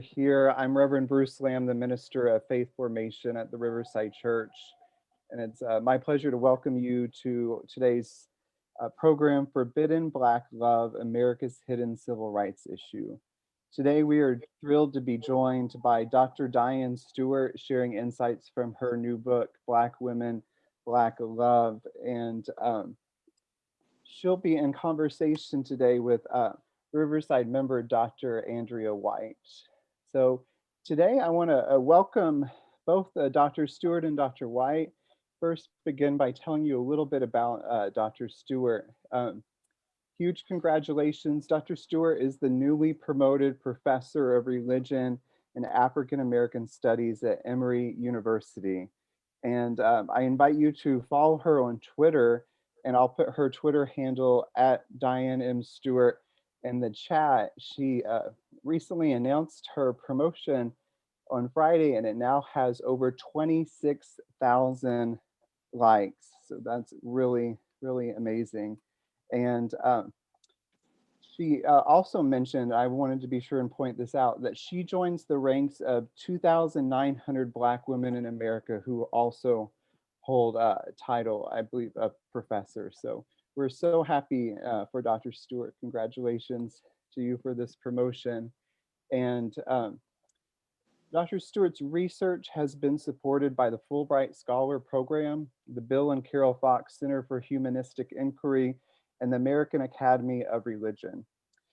here. I'm Reverend Bruce Lamb, the Minister of Faith Formation at the Riverside Church, and it's my pleasure to welcome you to today's program, Forbidden Black Love, America's Hidden Civil Rights Issue. Today, we are thrilled to be joined by Dr. Dianne Stewart, sharing insights from her new book, Black Women, Black Love, and she'll be in conversation today with Riverside member Dr. Andrea White. So today I want to welcome both Dr. Stewart and Dr. White. First, begin by telling you a little bit about Dr. Stewart. Huge congratulations. Dr. Stewart is the newly promoted professor of religion and African American studies at Emory University. And I invite you to follow her on Twitter, and I'll put her Twitter handle at Dianne M. Stewart in the chat. She recently announced her promotion on Friday, and it now has over 26,000 likes. So that's really, really amazing. And she also mentioned, I wanted to be sure and point this out, that she joins the ranks of 2,900 Black women in America who also hold a title, I believe, of professor. So we're so happy for Dr. Stewart. Congratulations to you for this promotion. And Dr. Stewart's research has been supported by the Fulbright Scholar Program, the Bill and Carol Fox Center for Humanistic Inquiry, and the American Academy of Religion.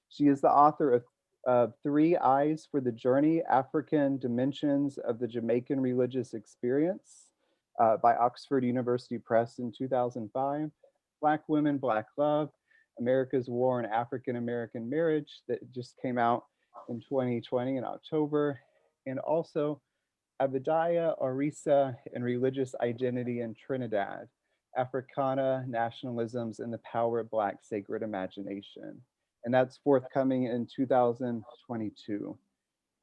She is the author of Three Eyes for the Journey, African Dimensions of the Jamaican Religious Experience by Oxford University Press in 2005, Black Women, Black Love, America's War on African American Marriage that just came out in 2020 in October, and also Abadiah Orisa and Religious Identity in Trinidad, Africana Nationalisms and the Power of Black Sacred Imagination. And that's forthcoming in 2022.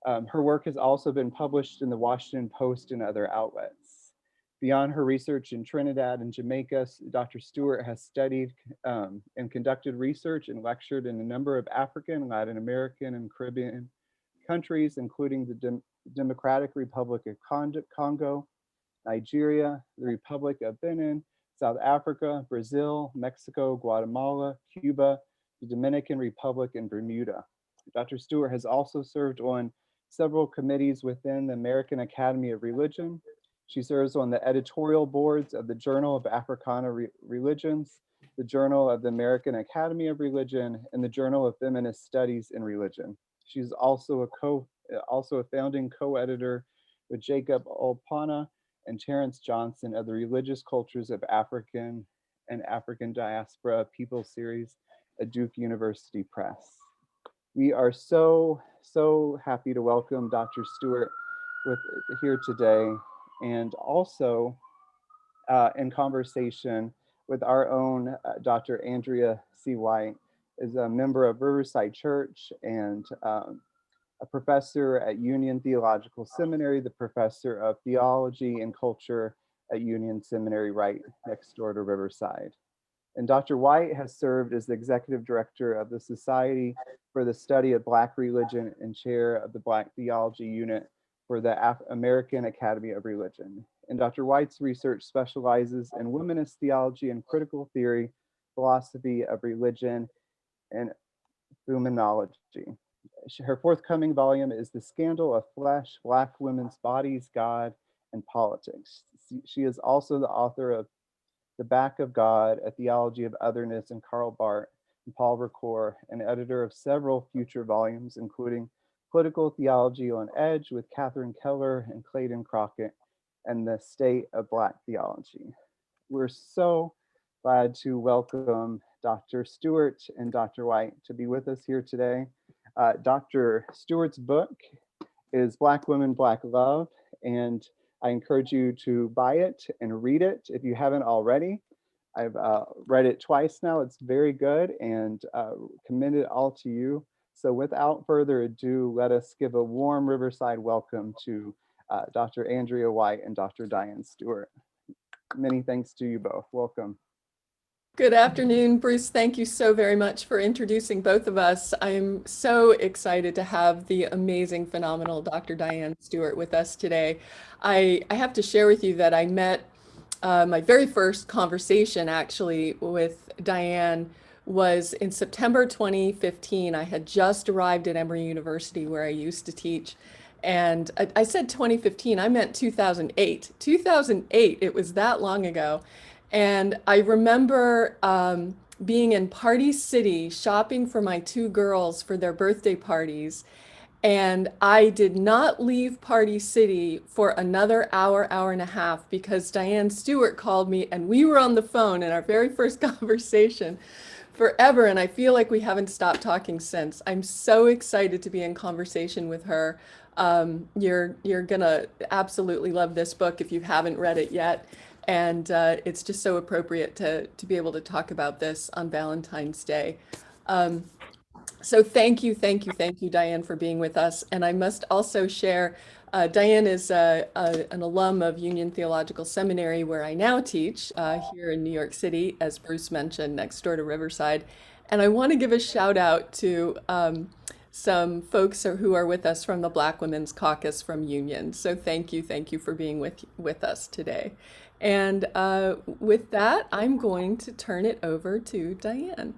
Her work has also been published in the Washington Post and other outlets. Beyond her research in Trinidad and Jamaica, Dr. Stewart has studied and conducted research and lectured in a number of African, Latin American, and Caribbean countries, including the Democratic Republic of Congo, Nigeria, the Republic of Benin, South Africa, Brazil, Mexico, Guatemala, Cuba, the Dominican Republic, and Bermuda. Dr. Stewart has also served on several committees within the American Academy of Religion. She serves on the editorial boards of the Journal of Africana Religions, the Journal of the American Academy of Religion, and the Journal of Feminist Studies in Religion. She's also a founding co-editor with Jacob Olpana and Terrence Johnson of the Religious Cultures of African and African Diaspora People series at Duke University Press. We are so happy to welcome Dr. Stewart here today, and also in conversation with our own Dr. Andrea C. White, is a member of Riverside Church and a professor at Union Theological Seminary, the professor of theology and culture at Union Seminary right next door to Riverside. And Dr. White has served as the executive director of the Society for the Study of Black Religion and chair of the Black Theology Unit for the American Academy of Religion. And Dr. White's research specializes in womanist theology and critical theory, philosophy of religion, and fenomenology. Her forthcoming volume is The Scandal of Flesh, Black Women's Bodies, God, and Politics. She is also the author of The Back of God, A Theology of Otherness, and Karl Barth and Paul Ricoeur, and editor of several future volumes, including Political Theology on Edge with Catherine Keller and Clayton Crockett, and The State of Black Theology. We're so glad to welcome Dr. Stewart and Dr. White to be with us here today. Dr. Stewart's book is Black Women, Black Love, and I encourage you to buy it and read it if you haven't already. I've read it twice now. It's very good, and commend it all to you. So without further ado, let us give a warm Riverside welcome to Dr. Andrea White and Dr. Dianne Stewart. Many thanks to you both. Welcome. Good afternoon, Bruce. Thank you so very much for introducing both of us. I'm so excited to have the amazing, phenomenal Dr. Dianne Stewart with us today. I have to share with you that I met my very first conversation actually with Dianne was in September 2015. I had just arrived at Emory University where I used to teach. And I said 2015, I meant 2008. 2008, it was that long ago. And I remember being in Party City shopping for my two girls for their birthday parties. And I did not leave Party City for another hour, hour and a half because Dianne Stewart called me and we were on the phone in our very first conversation forever. And I feel like we haven't stopped talking since. I'm so excited to be in conversation with her. You're gonna absolutely love this book if you haven't read it yet. And it's just so appropriate to be able to talk about this on Valentine's Day. Um, so thank you, Dianne, for being with us. And I must also share, Dianne is an alum of Union Theological Seminary, where I now teach here in New York City, as Bruce mentioned, next door to Riverside. And I want to give a shout out to some folks who are with us from the Black Women's Caucus from Union. So thank you for being with us today. And with that, I'm going to turn it over to Dianne.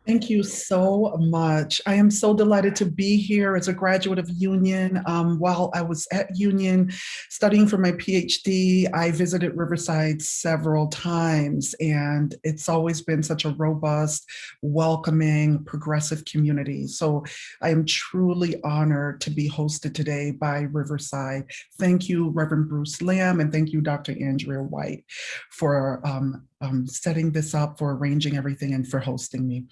Thank you so much. I am so delighted to be here as a graduate of Union. While I was at Union studying for my PhD, I visited Riverside several times, and it's always been such a robust, welcoming, progressive community. So I am truly honored to be hosted today by Riverside. Thank you, Reverend Bruce Lamb, and thank you, Dr. Andrea White, for setting this up, for arranging everything, and for hosting me.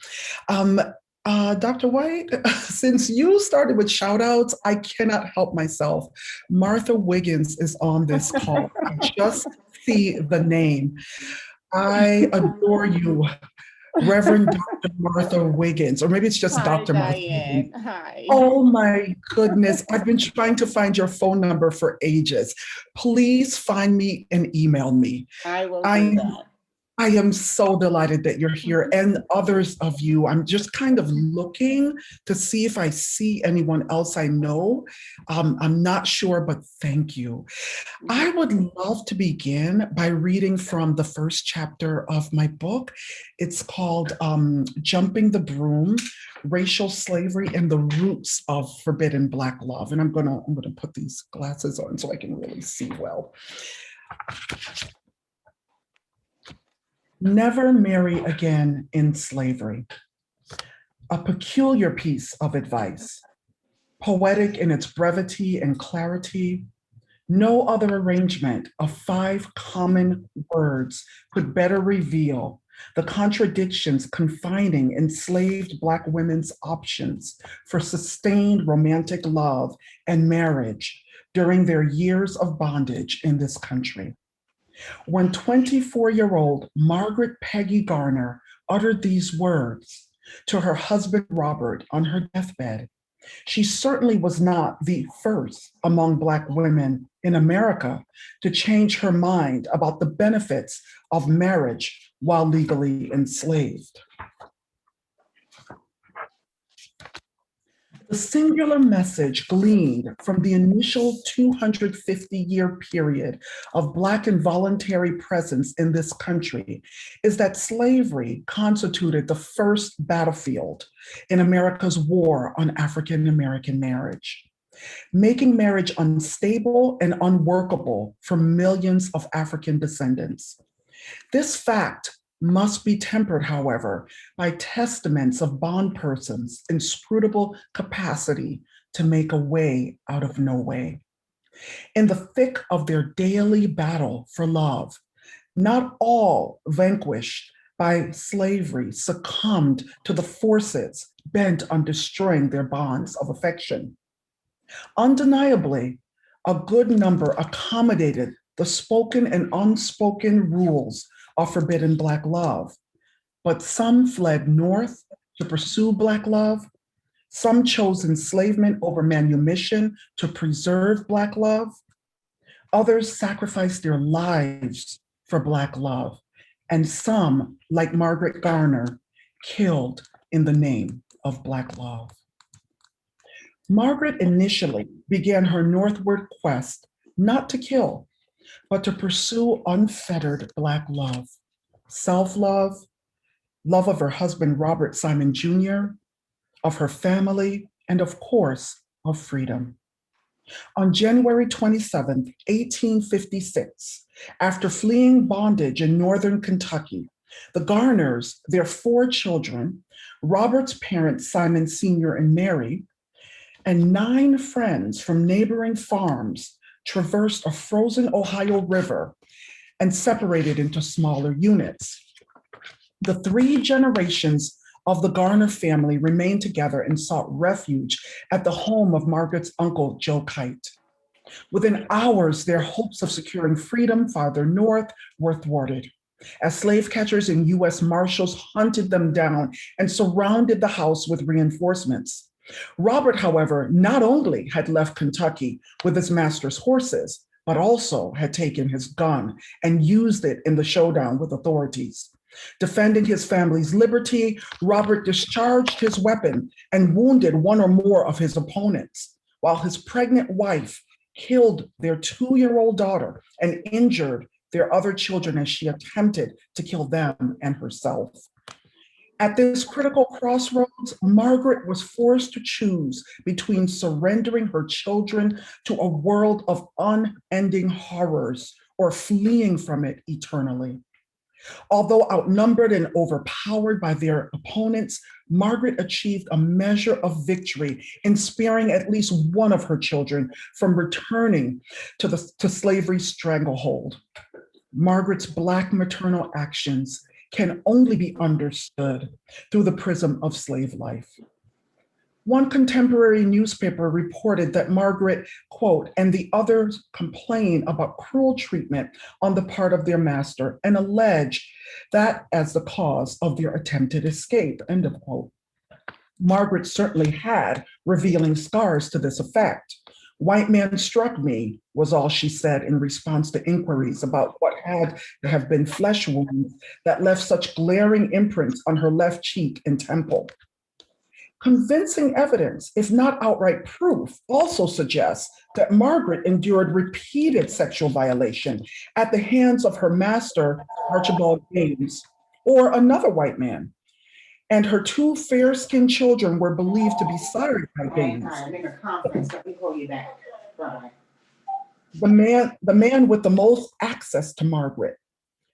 Um, Dr. White, since you started with shout outs, I cannot help myself. Martha Wiggins is on this call. I just see the name. I adore you, Reverend Dr. Martha Wiggins, or maybe it's just Hi, Dr. Martha Dianne. Wiggins. Hi. Oh my goodness. I've been trying to find your phone number for ages. Please find me and email me. I will do I that. I am so delighted that you're here and others of you. I'm just kind of looking to see if I see anyone else I know. I'm not sure, but thank you. I would love to begin by reading from the first chapter of my book. It's called Jumping the Broom, Racial Slavery and the Roots of Forbidden Black Love. And I'm gonna put these glasses on so I can really see well. Never marry again in slavery. A peculiar piece of advice, poetic in its brevity and clarity. No other arrangement of 5 common words could better reveal the contradictions confining enslaved Black women's options for sustained romantic love and marriage during their years of bondage in this country. When 24-year-old Margaret Peggy Garner uttered these words to her husband Robert on her deathbed, she certainly was not the first among Black women in America to change her mind about the benefits of marriage while legally enslaved. The singular message gleaned from the initial 250-year period of Black involuntary presence in this country is that slavery constituted the first battlefield in America's war on African American marriage, making marriage unstable and unworkable for millions of African descendants. This fact must be tempered, however, by testaments of bond persons' inscrutable capacity to make a way out of no way. In the thick of their daily battle for love, not all vanquished by slavery succumbed to the forces bent on destroying their bonds of affection. Undeniably, a good number accommodated the spoken and unspoken rules of forbidden Black love, but some fled north to pursue Black love. Some chose enslavement over manumission to preserve Black love. Others sacrificed their lives for Black love. and some, like Margaret Garner, killed in the name of Black love. Margaret initially began her northward quest not to kill, but to pursue unfettered Black love, self-love, love of her husband, Robert Simon Jr., of her family, and of course, of freedom. On January 27, 1856, after fleeing bondage in northern Kentucky, the Garners, their 4 children, Robert's parents, Simon Sr. and Mary, and 9 friends from neighboring farms traversed a frozen Ohio River and separated into smaller units. The 3 generations of the Garner family remained together and sought refuge at the home of Margaret's uncle, Joe Kite. Within hours, their hopes of securing freedom farther north were thwarted, as slave catchers and US Marshals hunted them down and surrounded the house with reinforcements. Robert, however, not only had left Kentucky with his master's horses, but also had taken his gun and used it in the showdown with authorities. Defending his family's liberty, Robert discharged his weapon and wounded 1 or more of his opponents, while his pregnant wife killed their 2-year-old daughter and injured their other children as she attempted to kill them and herself. At this critical crossroads, Margaret was forced to choose between surrendering her children to a world of unending horrors or fleeing from it eternally. Although outnumbered and overpowered by their opponents, Margaret achieved a measure of victory in sparing at least one of her children from returning to slavery's stranglehold. Margaret's Black maternal actions can only be understood through the prism of slave life. One contemporary newspaper reported that Margaret, quote, and the others complain about cruel treatment on the part of their master and allege that as the cause of their attempted escape, end of quote. Margaret certainly had revealing scars to this effect. "White man struck me," was all she said in response to inquiries about what had to have been flesh wounds that left such glaring imprints on her left cheek and temple. Convincing evidence, if not outright proof, also suggests that Margaret endured repeated sexual violation at the hands of her master, Archibald Gaines, or another white man. And her 2 fair-skinned children were believed to be sired by Gaines. The man with the most access to Margaret,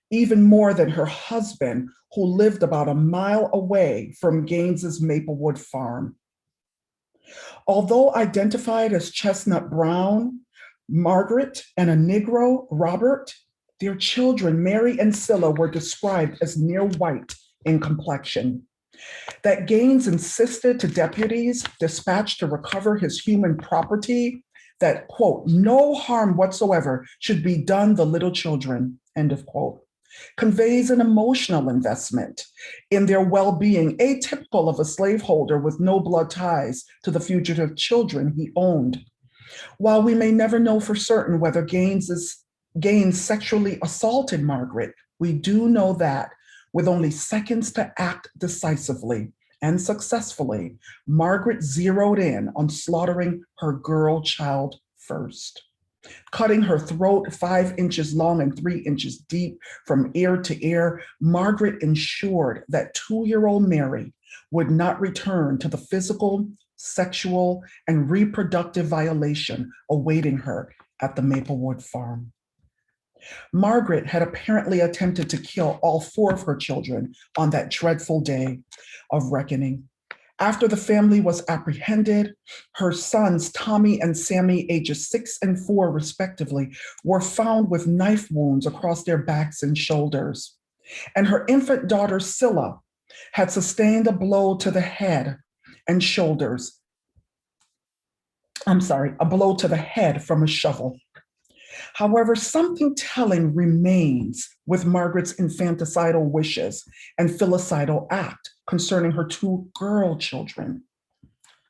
even more than her husband, who lived about a mile away from Gaines's Maplewood farm. Although identified as chestnut brown, Margaret and a Negro, Robert, their children, Mary and Scylla, were described as near white in complexion. That Gaines insisted to deputies dispatched to recover his human property that, quote, no harm whatsoever should be done the little children, end of quote, conveys an emotional investment in their well-being, atypical of a slaveholder with no blood ties to the fugitive children he owned. While we may never know for certain whether Gaines sexually assaulted Margaret, we do know that with only seconds to act decisively and successfully, Margaret zeroed in on slaughtering her girl child first. Cutting her throat 5 inches long and 3 inches deep from ear to ear, Margaret ensured that 2-year-old Mary would not return to the physical, sexual, and reproductive violation awaiting her at the Maplewood farm. Margaret had apparently attempted to kill all 4 of her children on that dreadful day of reckoning. After the family was apprehended, her sons, Tommy and Sammy, ages 6 and 4 respectively, were found with knife wounds across their backs and shoulders. And her infant daughter, Scylla, had sustained a blow to the head and shoulders. A blow to the head from a shovel. However, something telling remains with Margaret's infanticidal wishes and filicidal act concerning her 2 girl children.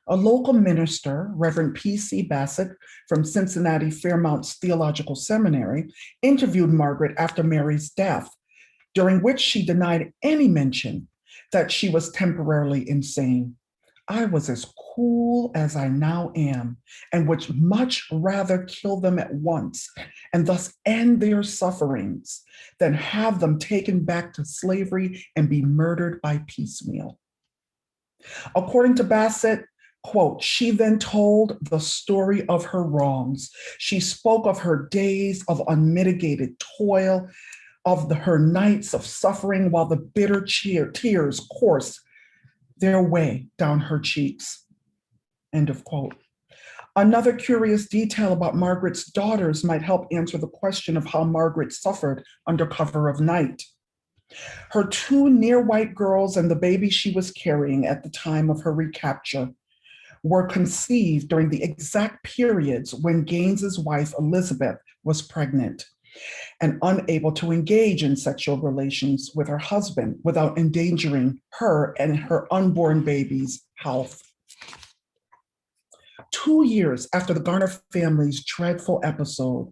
A local minister, Reverend P.C. Bassett from Cincinnati Fairmount's Theological Seminary, interviewed Margaret after Mary's death during which she denied any mention that she was temporarily insane. I was as cool as I now am, and would much rather kill them at once and thus end their sufferings than have them taken back to slavery and be murdered by piecemeal. According to Bassett, quote, she then told the story of her wrongs. She spoke of her days of unmitigated toil, of her nights of suffering while the bitter tears coursed their way down her cheeks. End of quote. Another curious detail about Margaret's daughters might help answer the question of how Margaret suffered under cover of night. Her two near white girls and the baby she was carrying at the time of her recapture were conceived during the exact periods when Gaines's wife, Elizabeth, was pregnant and unable to engage in sexual relations with her husband without endangering her and her unborn baby's health. 2 years after the Garner family's dreadful episode,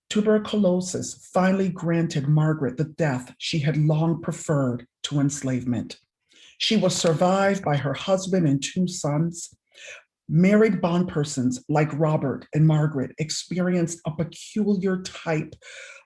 tuberculosis finally granted Margaret the death she had long preferred to enslavement. She was survived by her husband and 2 sons. Married bondpersons like Robert and Margaret experienced a peculiar type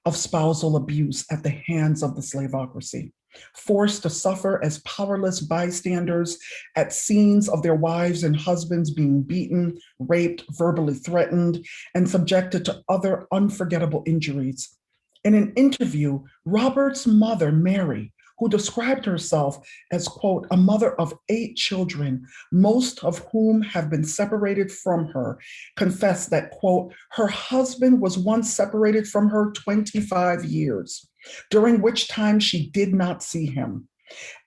of spousal abuse at the hands of the slaveocracy, forced to suffer as powerless bystanders at scenes of their wives and husbands being beaten, raped, verbally threatened, and subjected to other unforgettable injuries. In an interview, Robert's mother, Mary, who described herself as, quote, a mother of 8 children, most of whom have been separated from her, confessed that, quote, her husband was once separated from her 25 years, during which time she did not see him.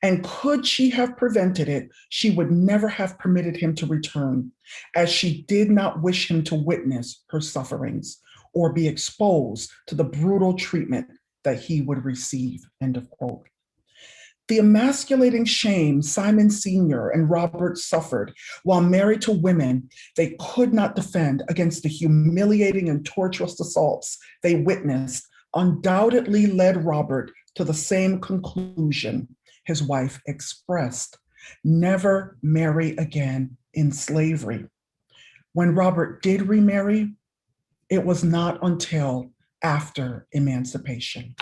And could she have prevented it, she would never have permitted him to return, as she did not wish him to witness her sufferings or be exposed to the brutal treatment that he would receive, end of quote. The emasculating shame Simon Sr. and Robert suffered while married to women they could not defend against the humiliating and torturous assaults they witnessed undoubtedly led Robert to the same conclusion his wife expressed: never marry again in slavery. When Robert did remarry, it was not until after emancipation.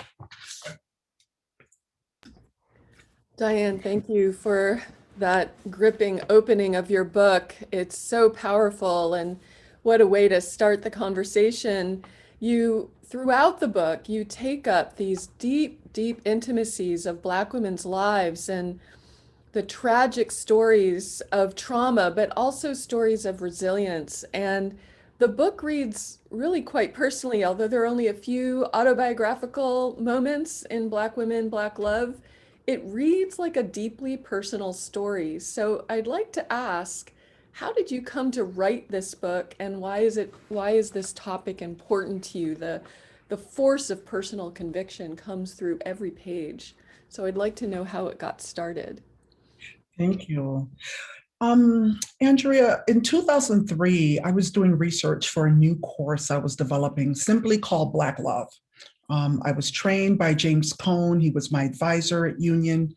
Dianne, thank you for that gripping opening of your book. It's so powerful, and what a way to start the conversation. Throughout the book, you take up these deep, deep intimacies of Black women's lives and the tragic stories of trauma, but also stories of resilience. And the book reads really quite personally, although there are only a few autobiographical moments in Black women, Black love. It reads like a deeply personal story. So I'd like to ask, how did you come to write this book, and why is this topic important to you? The force of personal conviction comes through every page. So I'd like to know how it got started. Thank you. Andrea, in 2003, I was doing research for a new course I was developing simply called Black Love. I was trained by James Cone. He was my advisor at Union.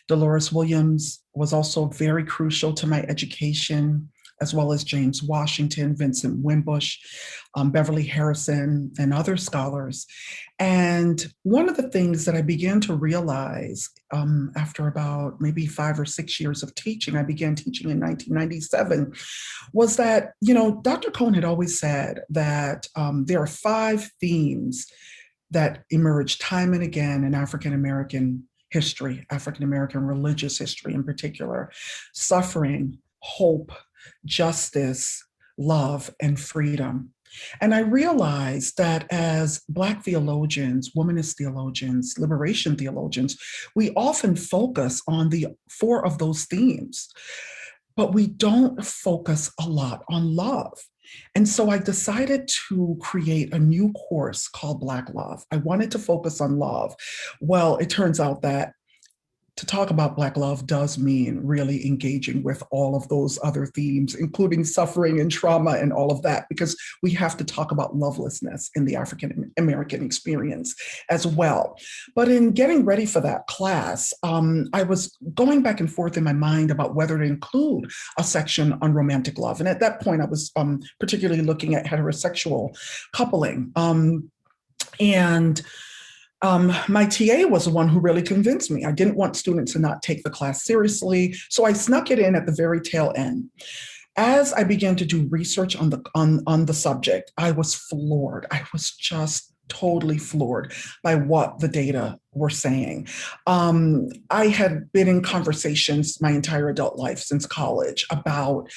Dolores Williams was also very crucial to my education, as well as James Washington, Vincent Wimbush, Beverly Harrison, and other scholars. And one of the things that I began to realize after about maybe 5 or 6 years of teaching, I began teaching in 1997, was that, Dr. Cone had always said that there are 5 themes that emerge time and again in African-American history, African-American religious history in particular: suffering, hope, justice, love, and freedom. And I realized that as Black theologians, womanist theologians, liberation theologians, we often focus on the 4 of those themes, but we don't focus a lot on love. And so I decided to create a new course called Black Love. I wanted to focus on love. Well, it turns out that to talk about Black love does mean really engaging with all of those other themes, including suffering and trauma and all of that, because we have to talk about lovelessness in the African American experience as well. But in getting ready for that class, I was going back and forth in my mind about whether to include a section on romantic love. And at that point, I was particularly looking at heterosexual coupling. And my TA was the one who really convinced me. I didn't want students to not take the class seriously, so I snuck it in at the very tail end. As I began to do research on the subject, I was floored. I was just totally floored by what the data were saying. I had been in conversations my entire adult life since college about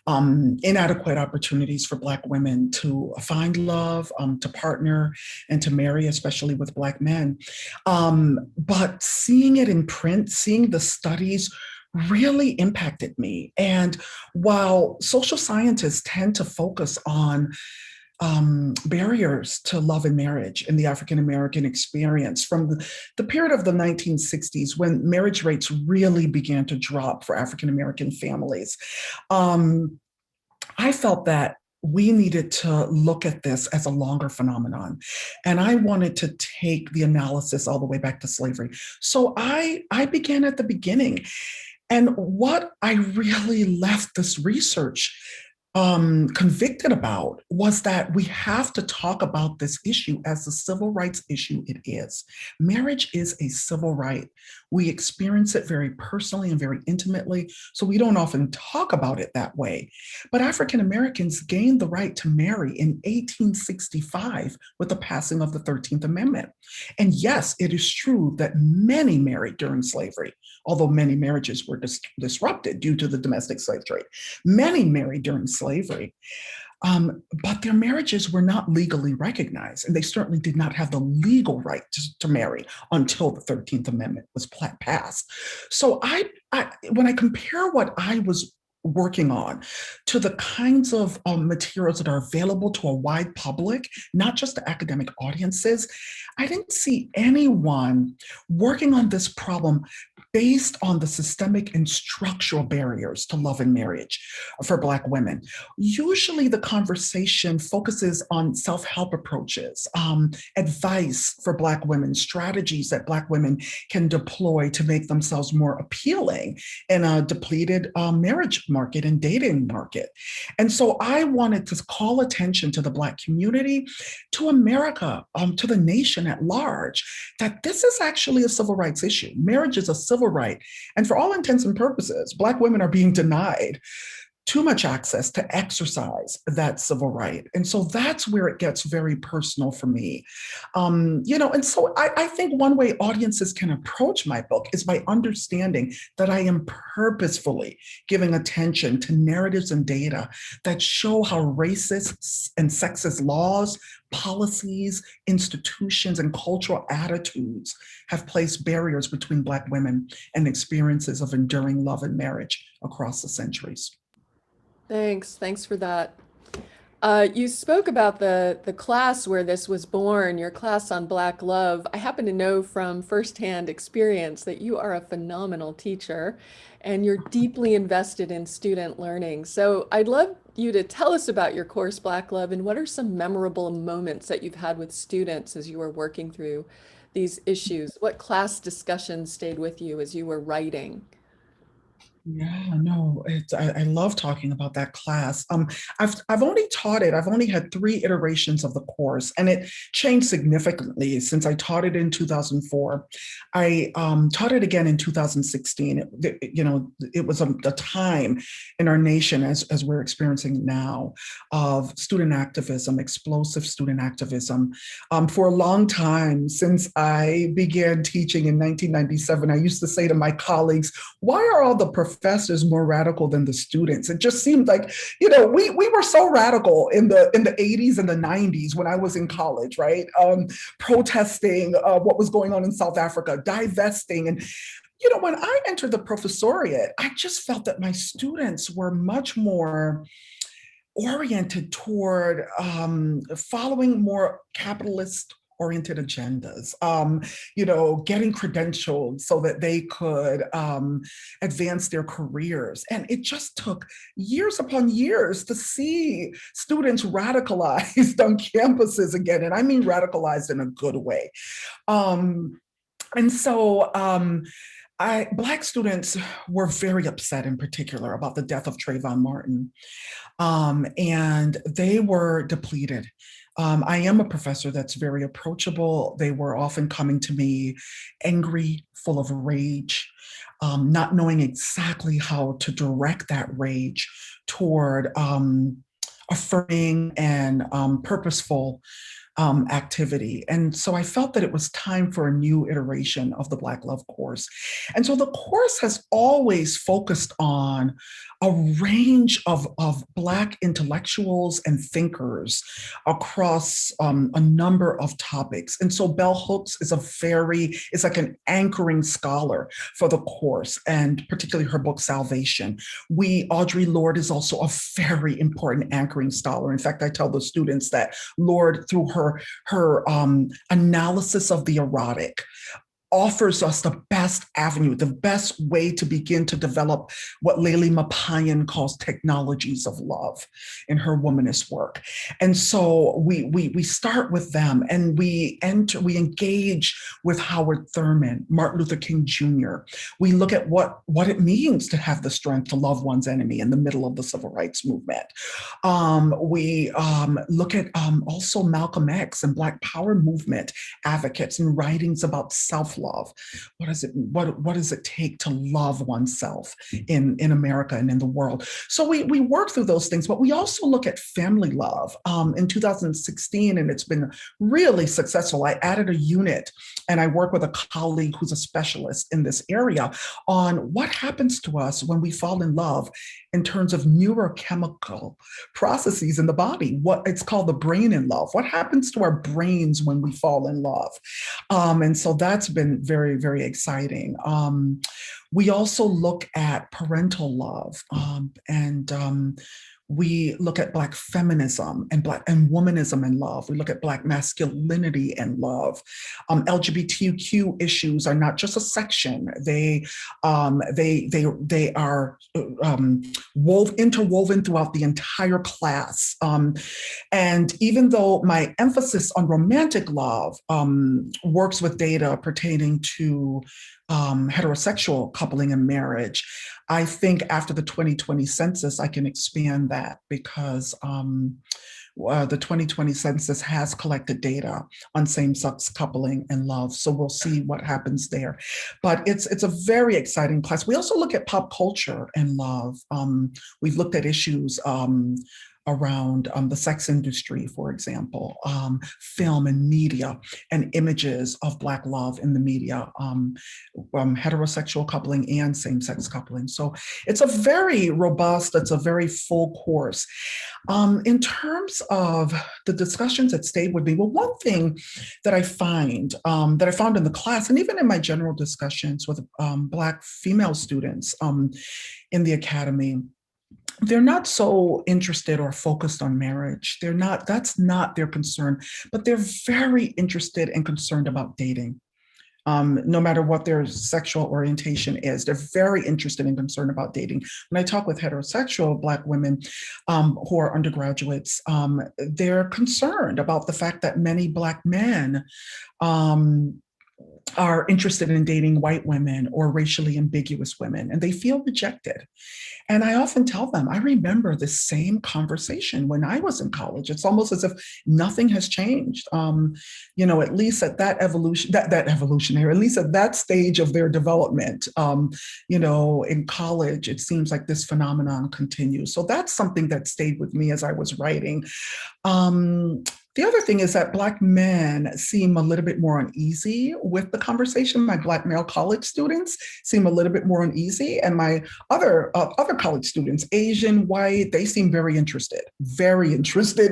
inadequate opportunities for Black women to find love, to partner, and to marry, especially with Black men. But seeing it in print, seeing the studies really impacted me. And while social scientists tend to focus on barriers to love and marriage in the African American experience from the period of the 1960s when marriage rates really began to drop for African American families, I felt that we needed to look at this as a longer phenomenon. And I wanted to take the analysis all the way back to slavery. So I began at the beginning. And what I really left this research convicted about was that we have to talk about this issue as the civil rights issue it is. Marriage is a civil right. We experience it very personally and very intimately, so we don't often talk about it that way. But African Americans gained the right to marry in 1865 with the passing of the 13th Amendment. And yes, it is true that many married during slavery, although many marriages were disrupted due to the domestic slave trade. Many married during slavery, but their marriages were not legally recognized, and they certainly did not have the legal right to marry until the 13th Amendment was passed. So when I compare what I was working on to the kinds of materials that are available to a wide public, not just to academic audiences, I didn't see anyone working on this problem based on the systemic and structural barriers to love and marriage for Black women. Usually the conversation focuses on self-help approaches, advice for Black women, strategies that Black women can deploy to make themselves more appealing in a depleted marriage market and dating market. And so I wanted to call attention to the Black community, to America, to the nation at large, that this is actually a civil rights issue. Marriage is a civil right. And for all intents and purposes, Black women are being denied too much access to exercise that civil right. And so that's where it gets very personal for me. And so I think one way audiences can approach my book is by understanding that I am purposefully giving attention to narratives and data that show how racist and sexist laws, policies, institutions, and cultural attitudes have placed barriers between Black women and experiences of enduring love and marriage across the centuries. Thanks for that. You spoke about the class where this was born, your class on Black love. I happen to know from firsthand experience that you are a phenomenal teacher and you're deeply invested in student learning. So I'd love you to tell us about your course, Black love, and what are some memorable moments that you've had with students as you were working through these issues? What class discussions stayed with you as you were writing? Yeah, no, I love talking about that class. I've only taught it. I've only had 3 iterations of the course, and it changed significantly since I taught it in 2004. I taught it again in 2016. It was a time in our nation, as we're experiencing now, of student activism, explosive student activism. For a long time, since I began teaching in 1997, I used to say to my colleagues, "Why are all the professors more radical than the students?" It just seemed like, we were so radical in the 80s and the 90s when I was in college, right? Protesting what was going on in South Africa, divesting. And, when I entered the professoriate, I just felt that my students were much more oriented toward following more capitalist oriented agendas, getting credentialed so that they could advance their careers. And it just took years upon years to see students radicalized on campuses again. And I mean radicalized in a good way. And so Black students were very upset in particular about the death of Trayvon Martin. And they were depleted. I am a professor that's very approachable. They were often coming to me angry, full of rage, not knowing exactly how to direct that rage toward affirming and purposeful activity. And so I felt that it was time for a new iteration of the Black Love course. And so the course has always focused on a range of Black intellectuals and thinkers across a number of topics. And so Bell Hooks is it's like an anchoring scholar for the course, and particularly her book, Salvation. Audre Lorde is also a very important anchoring scholar. In fact, I tell the students that Lorde, through her analysis of the erotic, offers us the best avenue, the best way to begin to develop what Layli Mapayan calls technologies of love in her womanist work. And so we start with them, and we engage with Howard Thurman, Martin Luther King Jr. We look at what it means to have the strength to love one's enemy in the middle of the civil rights movement. We look at also Malcolm X and Black Power movement advocates and writings about self-love. What does it take to love oneself in America and in the world? So we work through those things, but we also look at family love. In 2016, and it's been really successful, I added a unit, and I work with a colleague who's a specialist in this area on what happens to us when we fall in love in terms of neurochemical processes in the body. What it's called the brain in love. What happens to our brains when we fall in love? And so that's been very, very exciting. We also look at parental love, and we look at Black feminism and womanism and love. We look at Black masculinity and love. LGBTQ issues are not just a section; they are interwoven throughout the entire class. And even though my emphasis on romantic love works with data pertaining to heterosexual coupling and marriage, I think after the 2020 census, I can expand that, because the 2020 census has collected data on same-sex coupling and love. So we'll see what happens there. But it's a very exciting class. We also look at pop culture and love. We've looked at issues around the sex industry, for example, film and media, and images of Black love in the media, heterosexual coupling and same-sex coupling. So it's a very robust, it's a very full course. In terms of the discussions that stayed with me, well, one thing that I found in the class, and even in my general discussions with Black female students in the academy, they're not so interested or focused on marriage. That's not their concern, but they're very interested and concerned about dating. No matter what their sexual orientation is, they're very interested and concerned about dating. When I talk with heterosexual Black women who are undergraduates, they're concerned about the fact that many Black men are interested in dating white women or racially ambiguous women, and they feel rejected. And I often tell them, I remember the same conversation when I was in college. It's almost as if nothing has changed. At least at that evolutionary, at least at that stage of their development, in college, it seems like this phenomenon continues. So that's something that stayed with me as I was writing. The other thing is that Black men seem a little bit more uneasy with the conversation. My Black male college students seem a little bit more uneasy, and my other college students, Asian, white, they seem very interested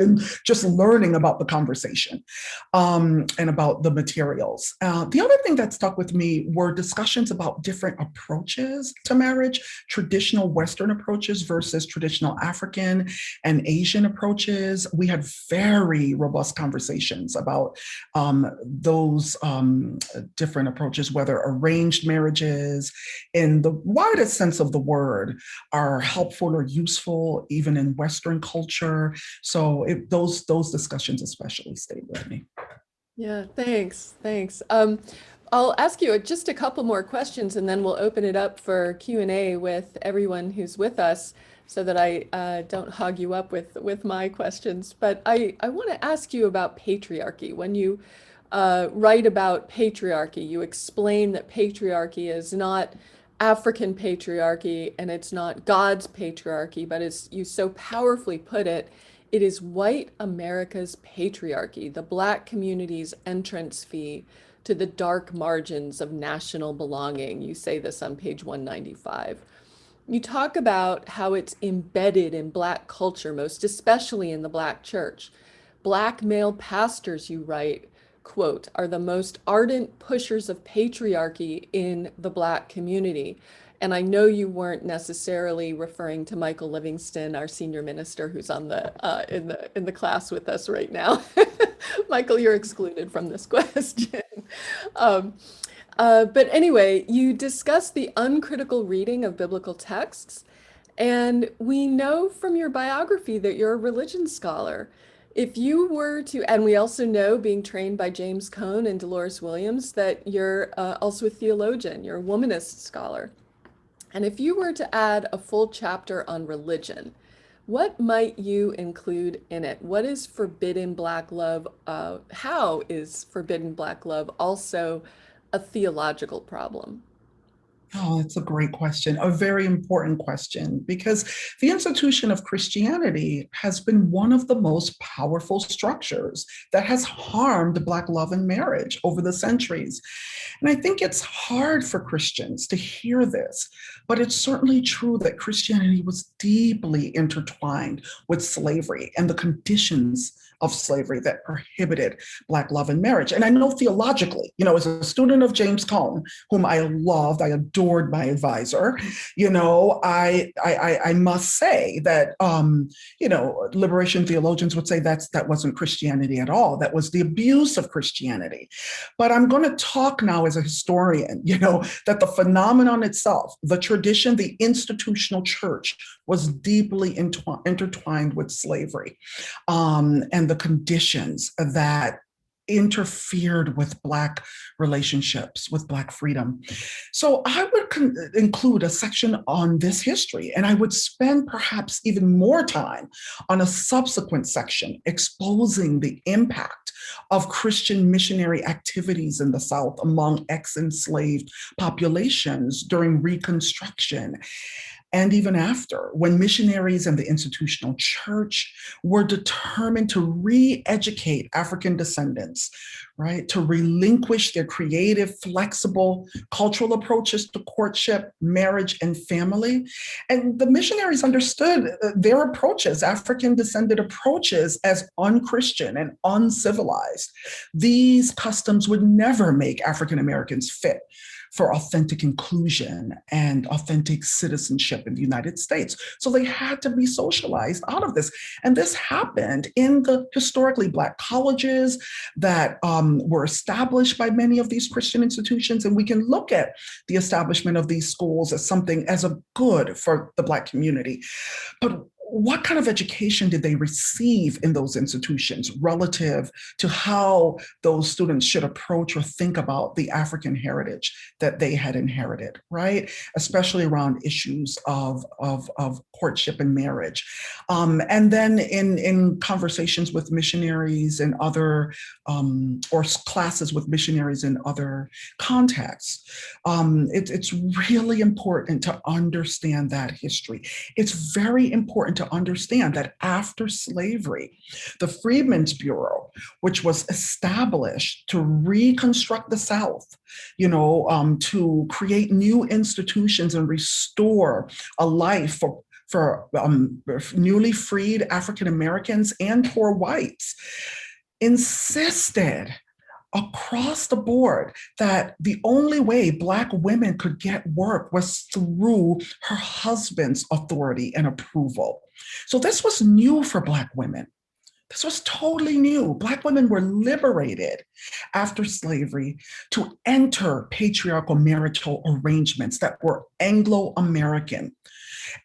in just learning about the conversation and about the materials. The other thing that stuck with me were discussions about different approaches to marriage, traditional Western approaches versus traditional African and Asian approaches. We had very robust robust conversations about those different approaches, whether arranged marriages, in the widest sense of the word, are helpful or useful, even in Western culture. So those discussions especially stayed with me. Yeah, thanks. Thanks. I'll ask you just a couple more questions and then we'll open it up for Q&A with everyone who's with us so that I don't hog you up with my questions. But I want to ask you about patriarchy. When you write about patriarchy, you explain that patriarchy is not African patriarchy and it's not God's patriarchy, but as you so powerfully put it, it is white America's patriarchy, the Black community's entrance fee to the dark margins of national belonging. You say this on page 195. You talk about how it's embedded in Black culture, most especially in the Black church. Black male pastors, you write, quote, are the most ardent pushers of patriarchy in the Black community. And I know you weren't necessarily referring to Michael Livingston, our senior minister, who's on the in the class with us right now. Michael, you're excluded from this question. But anyway, you discuss the uncritical reading of biblical texts, and we know from your biography that you're a religion scholar. If you were to, and we also know, being trained by James Cone and Dolores Williams, that you're also a theologian, you're a womanist scholar. And if you were to add a full chapter on religion, what might you include in it? What is forbidden Black love? How is forbidden Black love also a theological problem? Oh, it's a great question, a very important question, because the institution of Christianity has been one of the most powerful structures that has harmed Black love and marriage over the centuries. And I think it's hard for Christians to hear this, but it's certainly true that Christianity was deeply intertwined with slavery and the conditions of slavery that prohibited Black love and marriage. And I know theologically, as a student of James Cone, whom I loved, I adored my advisor, I must say that, liberation theologians would say that wasn't Christianity at all. That was the abuse of Christianity. But I'm going to talk now as a historian, that the phenomenon itself, the tradition, the institutional church was deeply intertwined with slavery, and the conditions that interfered with Black relationships, with Black freedom. So I would include a section on this history, and I would spend perhaps even more time on a subsequent section exposing the impact of Christian missionary activities in the South among ex-enslaved populations during Reconstruction. And even after, when missionaries and the institutional church were determined to re-educate African descendants, right, to relinquish their creative, flexible cultural approaches to courtship, marriage, and family. And the missionaries understood their approaches, African descended approaches, as unchristian and uncivilized. These customs would never make African Americans fit for authentic inclusion and authentic citizenship in the United States. So they had to be socialized out of this. And this happened in the historically Black colleges that were established by many of these Christian institutions. And we can look at the establishment of these schools as something, as a good for the Black community. But what kind of education did they receive in those institutions relative to how those students should approach or think about the African heritage that they had inherited, right? Especially around issues of courtship and marriage. And then in conversations with missionaries and other, or classes with missionaries in other contexts, it's really important to understand that history. It's very important to understand that after slavery, the Freedmen's Bureau, which was established to reconstruct the South, to create new institutions and restore a life for newly freed African Americans and poor whites, insisted across the board that the only way Black women could get work was through her husband's authority and approval. So this was new for Black women. This was totally new. Black women were liberated after slavery to enter patriarchal marital arrangements that were Anglo-American.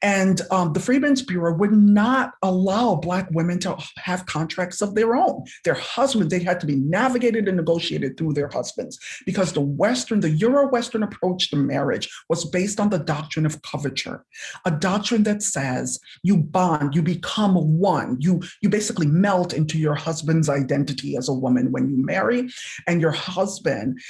And the Freedmen's Bureau would not allow Black women to have contracts of their own. Their husbands, they had to be navigated and negotiated through their husbands, because the Euro-Western approach to marriage was based on the doctrine of coverture, a doctrine that says you bond, you become one, you basically melt into your husband's identity as a woman when you marry, and your husband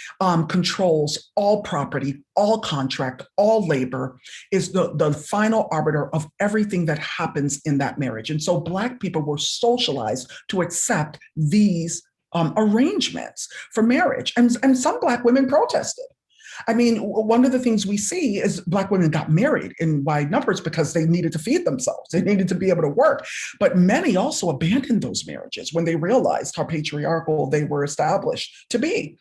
controls all property, all contract, all labor, is the final arbiter of everything that happens in that marriage. And so Black people were socialized to accept these arrangements for marriage. And some Black women protested. I mean, one of the things we see is Black women got married in wide numbers because they needed to feed themselves. They needed to be able to work. But many also abandoned those marriages when they realized how patriarchal they were established to be.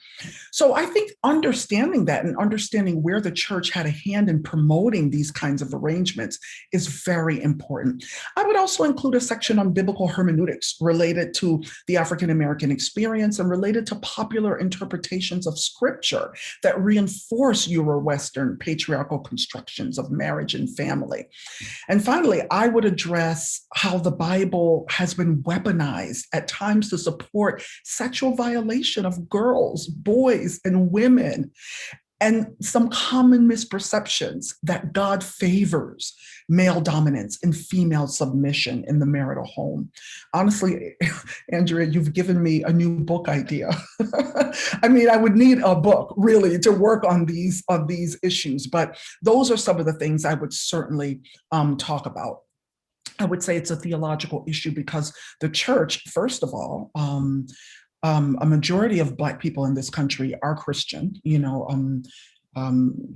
So I think understanding that and understanding where the church had a hand in promoting these kinds of arrangements is very important. I would also include a section on biblical hermeneutics related to the African American experience and related to popular interpretations of scripture that reinforce Euro-Western patriarchal constructions of marriage and family. And finally, I would address how the Bible has been weaponized at times to support sexual violation of girls, boys, and women, and some common misperceptions that God favors male dominance and female submission in the marital home. Honestly, Andrea, you've given me a new book idea. I mean, I would need a book really to work on these issues, but those are some of the things I would certainly talk about. I would say it's a theological issue because the church, first of all, a majority of Black people in this country are Christian,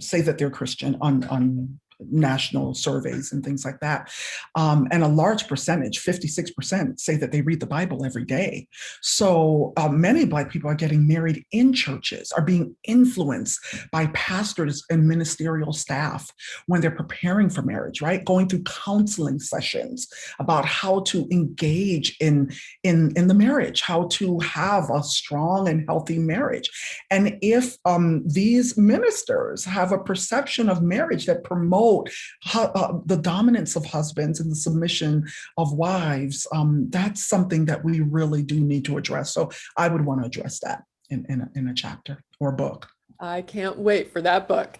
say that they're Christian on national surveys and things like that. And a large percentage, 56%, say that they read the Bible every day. So many Black people are getting married in churches, are being influenced by pastors and ministerial staff when they're preparing for marriage, right? Going through counseling sessions about how to engage in the marriage, how to have a strong and healthy marriage. And if these ministers have a perception of marriage that promote the dominance of husbands and the submission of wives, that's something that we really do need to address. So I would want to address that in a chapter or book. I can't wait for that book.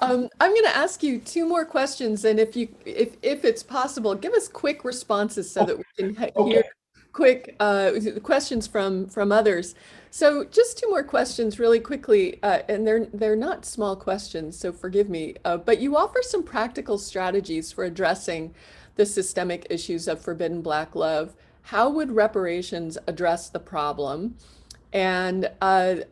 I'm going to ask you two more questions, and if it's possible, give us quick responses so that we can hear quick questions from others. So just two more questions really quickly, and they're not small questions, so forgive me, but you offer some practical strategies for addressing the systemic issues of forbidden Black love. How would reparations address the problem? And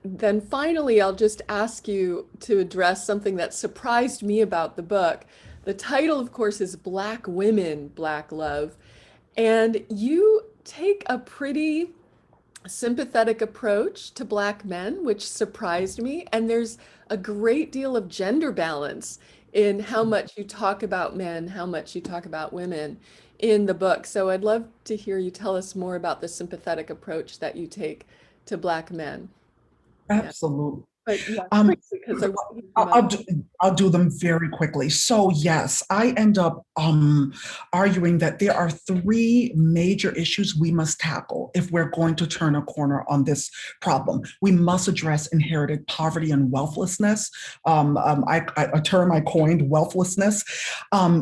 then finally, I'll just ask you to address something that surprised me about the book. The title, of course, is Black Women, Black Love. And you take a pretty sympathetic approach to Black men, which surprised me. And there's a great deal of gender balance in how much you talk about men, how much you talk about women in the book. So I'd love to hear you tell us more about the sympathetic approach that you take to Black men. Absolutely. But yeah, because I'll do them very quickly. So yes, I end up arguing that there are three major issues we must tackle if we're going to turn a corner on this problem. We must address inherited poverty and wealthlessness, a term I coined, wealthlessness.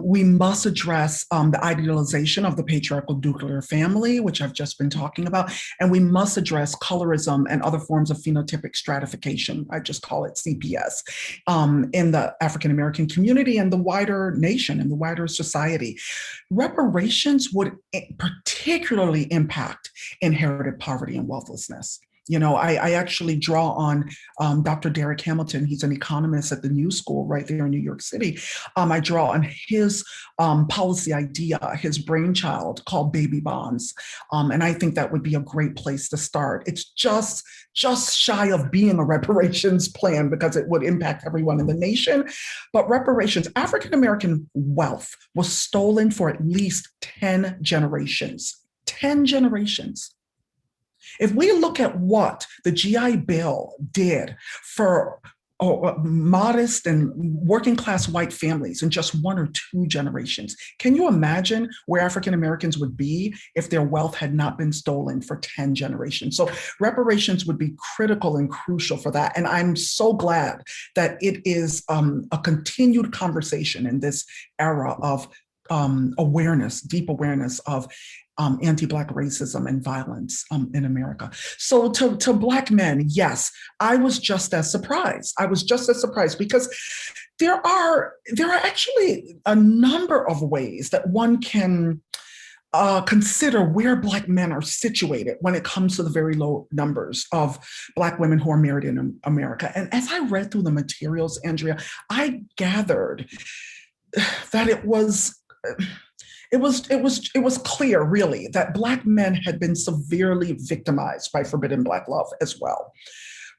We must address the idealization of the patriarchal nuclear family, which I've just been talking about, and we must address colorism and other forms of phenotypic stratification. I just call it CPS, in the African American community and the wider nation and the wider society. Reparations would particularly impact inherited poverty and wealthlessness. I actually draw on Dr. Derek Hamilton. He's an economist at the New School right there in New York City. I draw on his policy idea, his brainchild called baby bonds. And I think that would be a great place to start. It's just shy of being a reparations plan because it would impact everyone in the nation. But reparations, African American wealth was stolen for at least 10 generations. 10 generations. If we look at what the GI Bill did for modest and working class white families in just 1 or 2 generations, can you imagine where African Americans would be if their wealth had not been stolen for 10 generations? So reparations would be critical and crucial for that. And I'm so glad that it is a continued conversation in this era of awareness, deep awareness of anti-Black racism and violence in America. So to Black men, yes, I was just as surprised. I was just as surprised because there are actually a number of ways that one can consider where Black men are situated when it comes to the very low numbers of Black women who are married in America. And as I read through the materials, Andrea, I gathered that it was clear, really, that Black men had been severely victimized by forbidden Black love as well,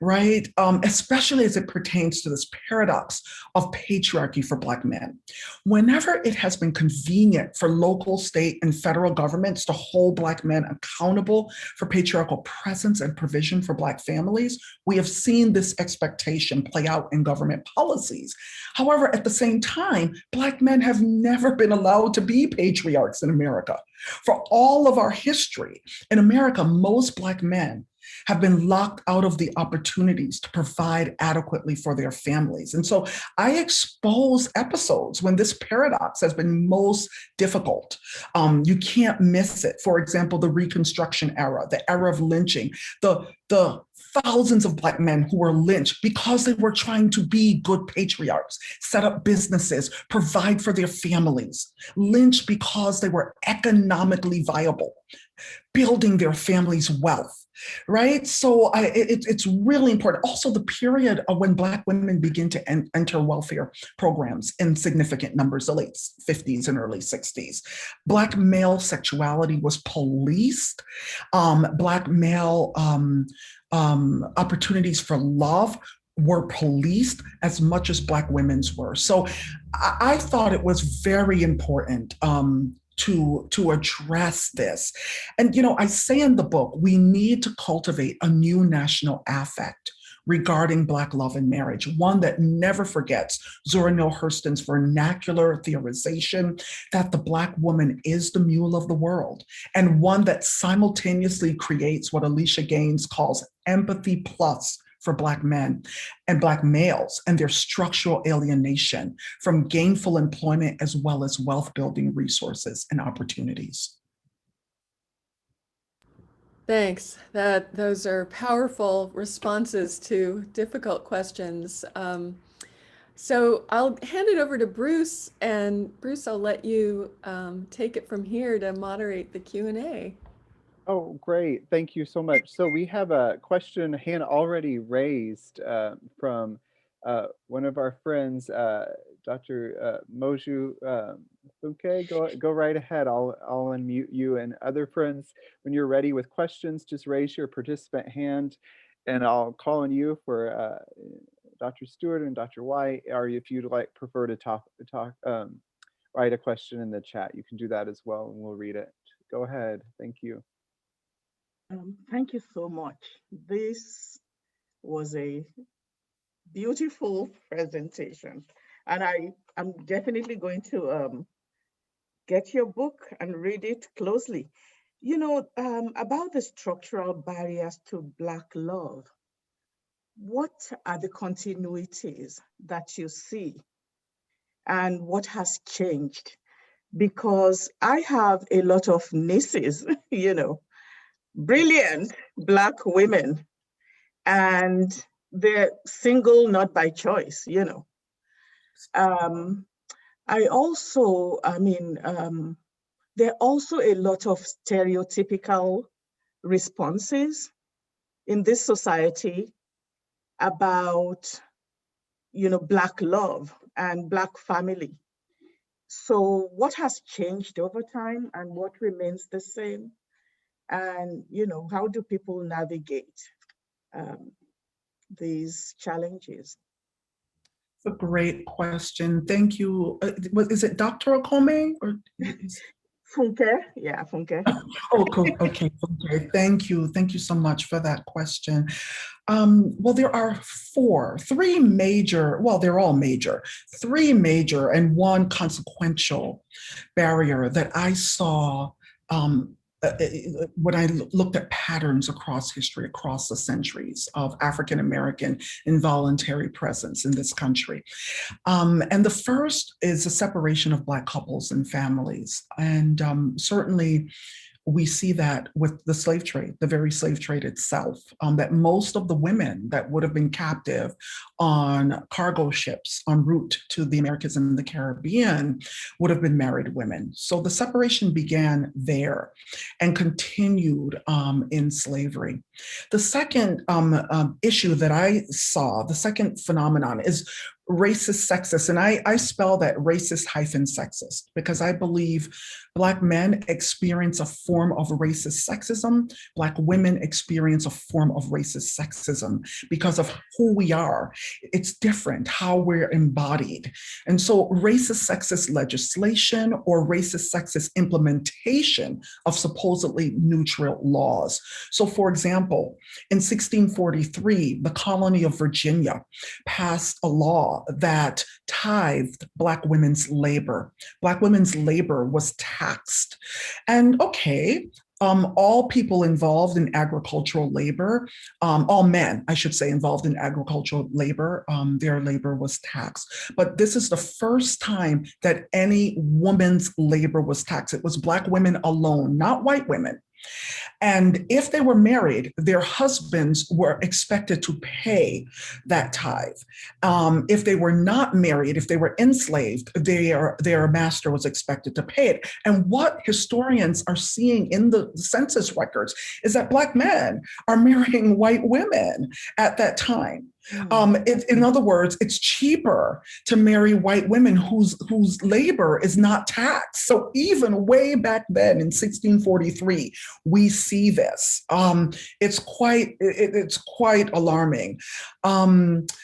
right? Especially as it pertains to this paradox of patriarchy for Black men. Whenever it has been convenient for local, state, and federal governments to hold Black men accountable for patriarchal presence and provision for Black families, we have seen this expectation play out in government policies. However, at the same time, Black men have never been allowed to be patriarchs in America. For all of our history in America, most Black men have been locked out of the opportunities to provide adequately for their families. And so I expose episodes when this paradox has been most difficult. You can't miss it. For example, the Reconstruction era, the era of lynching, the thousands of Black men who were lynched because they were trying to be good patriarchs, set up businesses, provide for their families, lynched because they were economically viable, building their family's wealth. Right? So it's really important. Also, the period of when Black women begin to enter welfare programs in significant numbers, the late 50s and early 60s. Black male sexuality was policed. Black male opportunities for love were policed as much as Black women's were. So I thought it was very important to address this. And, I say in the book, we need to cultivate a new national affect regarding Black love and marriage, one that never forgets Zora Neale Hurston's vernacular theorization that the Black woman is the mule of the world, and one that simultaneously creates what Alicia Gaines calls empathy plus for Black men and Black males and their structural alienation from gainful employment as well as wealth building resources and opportunities. Thanks. Those are powerful responses to difficult questions. So I'll hand it over to Bruce, and Bruce, I'll let you take it from here to moderate the Q&A. Oh, great. Thank you so much. So we have a hand already raised from one of our friends, Dr. Moju Funke. Go right ahead. I'll unmute you, and other friends, when you're ready with questions, just raise your participant hand and I'll call on you for Dr. Stewart and Dr. White, or if you'd prefer to write a question in the chat, you can do that as well and we'll read it. Go ahead. Thank you. Thank you so much. This was a beautiful presentation, and I'm definitely going to get your book and read it closely. About the structural barriers to Black love, what are the continuities that you see, and what has changed? Because I have a lot of nieces, brilliant Black women, and they're single not by choice, there are also a lot of stereotypical responses in this society about, Black love and Black family. So what has changed over time and what remains the same? And, how do people navigate these challenges? It's a great question. Thank you. Is it Dr. Okome? Or Funke, yeah, Funke. Oh, cool. Okay. Okay. Thank you. Thank you so much for that question. Well, there are three major, well, they're all major, three major and one consequential barrier that I saw when I looked at patterns across history, across the centuries of African American involuntary presence in this country. And the first is the separation of Black couples and families. And certainly, we see that with the slave trade, the very slave trade itself, that most of the women that would have been captive on cargo ships en route to the Americas and the Caribbean would have been married women. So the separation began there and continued in slavery. The second issue that I saw, the second phenomenon is racist sexist. And I spell that racist hyphen sexist because I believe Black men experience a form of racist sexism. Black women experience a form of racist sexism because of who we are. It's different how we're embodied. And so racist sexist legislation or racist sexist implementation of supposedly neutral laws. So for example, in 1643, the colony of Virginia passed a law that tithed Black women's labor. Black women's labor was taxed. And okay, all people involved in agricultural labor, all men, I should say, involved in agricultural labor, their labor was taxed. But this is the first time that any woman's labor was taxed. It was Black women alone, not white women. And if they were married, their husbands were expected to pay that tithe. If they were not married, if they were enslaved, their master was expected to pay it. And what historians are seeing in the census records is that Black men are marrying white women at that time. In other words, it's cheaper to marry white women whose labor is not taxed. So even way back then in 1643, we see this. It's quite alarming.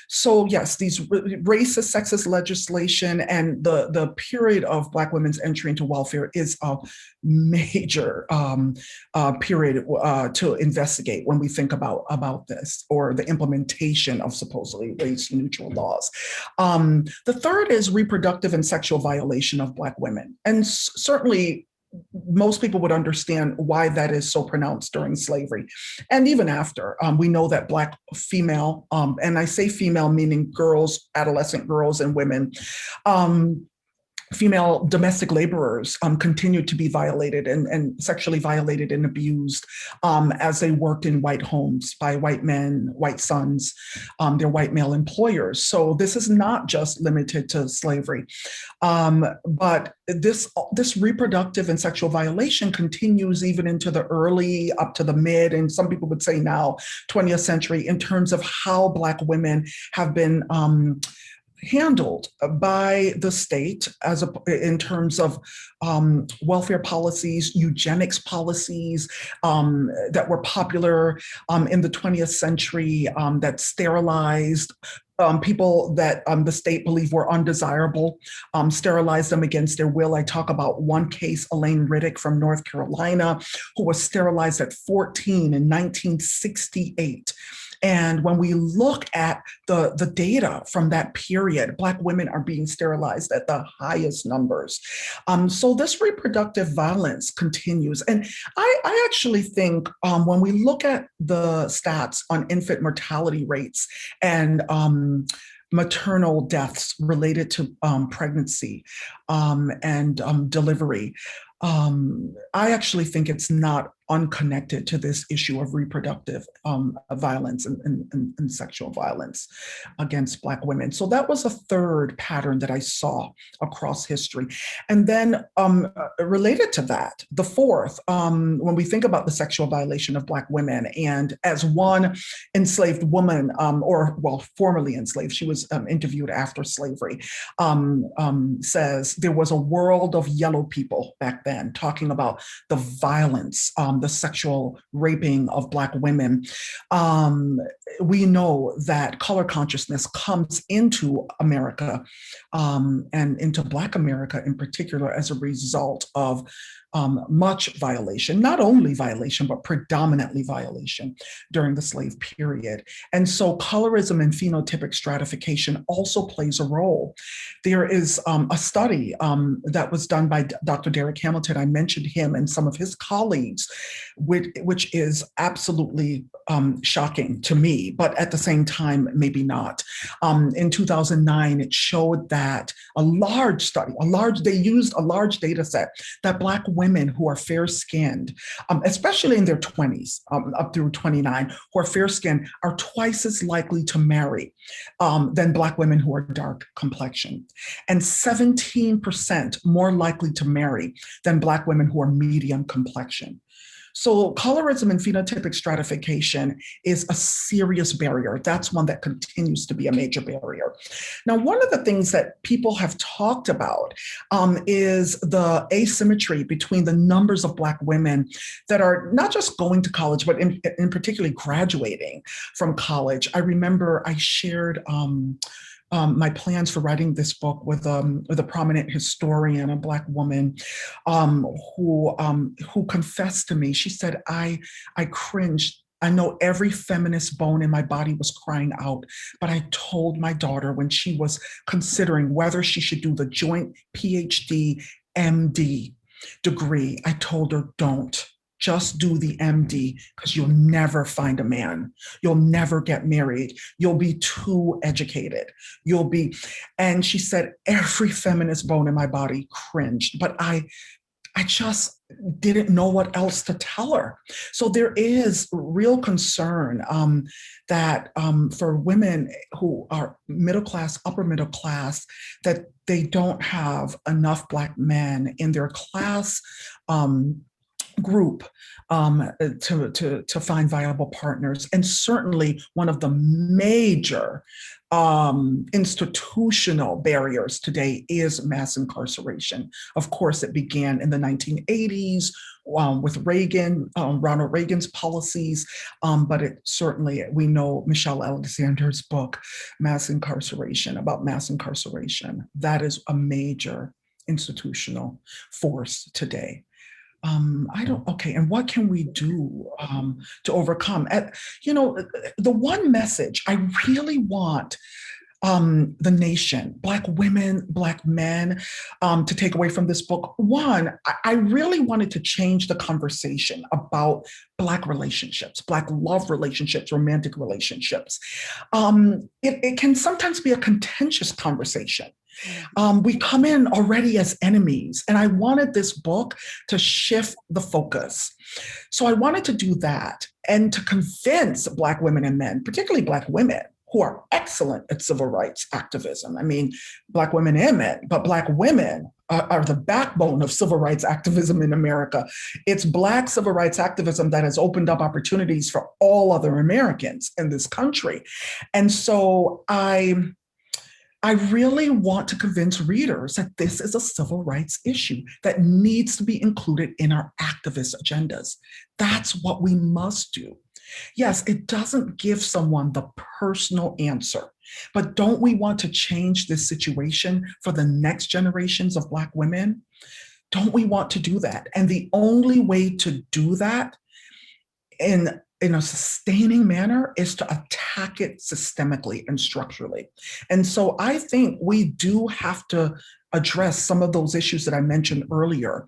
So yes, these racist, sexist legislation and the period of Black women's entry into welfare is a major period to investigate when we think about this or the implementation of supposedly race neutral laws. The third is reproductive and sexual violation of Black women. And certainly most people would understand why that is so pronounced during slavery. And even after, we know that Black female, and I say female meaning girls, adolescent girls and women, female domestic laborers continued to be violated and sexually violated and abused as they worked in white homes by white men, white sons, their white male employers. So this is not just limited to slavery, but this reproductive and sexual violation continues even into the early, up to the mid, and some people would say now 20th century in terms of how Black women have been handled by the state in terms of welfare policies, eugenics policies that were popular in the 20th century that sterilized people that the state believed were undesirable, sterilized them against their will. I talk about one case, Elaine Riddick from North Carolina, who was sterilized at 14 in 1968. And when we look at the data from that period, Black women are being sterilized at the highest numbers. So this reproductive violence continues. And I actually think when we look at the stats on infant mortality rates and maternal deaths related to pregnancy and delivery, I actually think it's not unconnected to this issue of reproductive violence and sexual violence against Black women. So that was a third pattern that I saw across history. And then related to that, the fourth, when we think about the sexual violation of Black women, and as one enslaved woman, formerly enslaved, she was interviewed after slavery, says there was a world of yellow people back then talking about the violence, the sexual raping of Black women. We know that color consciousness comes into America and into Black America in particular as a result of much violation, not only violation, but predominantly violation during the slave period. And so colorism and phenotypic stratification also plays a role. There is a study that was done by Dr. Derek Hamilton. I mentioned him and some of his colleagues, which is absolutely shocking to me, but at the same time, maybe not. In 2009, it showed that they used a large data set that Black women who are fair-skinned, especially in their 20s, up through 29, who are fair-skinned, are twice as likely to marry than Black women who are dark complexioned, and 17% more likely to marry than Black women who are medium complexion. So colorism and phenotypic stratification is a serious barrier. That's one that continues to be a major barrier. Now, one of the things that people have talked about is the asymmetry between the numbers of Black women that are not just going to college, but in particularly graduating from college. I remember I shared my plans for writing this book with a prominent historian, a Black woman, who confessed to me. She said, I cringed. I know every feminist bone in my body was crying out, but I told my daughter when she was considering whether she should do the joint PhD, MD degree, I told her, don't. Just do the MD, because you'll never find a man. You'll never get married. You'll be too educated. And she said, every feminist bone in my body cringed, but I just didn't know what else to tell her. So there is real concern that for women who are middle class, upper middle class, that they don't have enough Black men in their class group to find viable partners. And certainly one of the major institutional barriers today is mass incarceration. Of course, it began in the 1980s with Reagan, Ronald Reagan's policies, but it certainly, we know Michelle Alexander's book, about mass incarceration. That is a major institutional force today. And what can we do to overcome? The one message I really want the nation, Black women, Black men, to take away from this book. One, I really wanted to change the conversation about Black relationships, Black love relationships, romantic relationships. It can sometimes be a contentious conversation. We come in already as enemies, and I wanted this book to shift the focus. So I wanted to do that and to convince Black women and men, particularly Black women, who are excellent at civil rights activism. I mean, Black women and men, but Black women are the backbone of civil rights activism in America. It's Black civil rights activism that has opened up opportunities for all other Americans in this country. And so I really want to convince readers that this is a civil rights issue that needs to be included in our activist agendas. That's what we must do. Yes, it doesn't give someone the personal answer, but don't we want to change this situation for the next generations of Black women? Don't we want to do that? And the only way to do that in a sustaining manner is to attack it systemically and structurally. And so I think we do have to address some of those issues that I mentioned earlier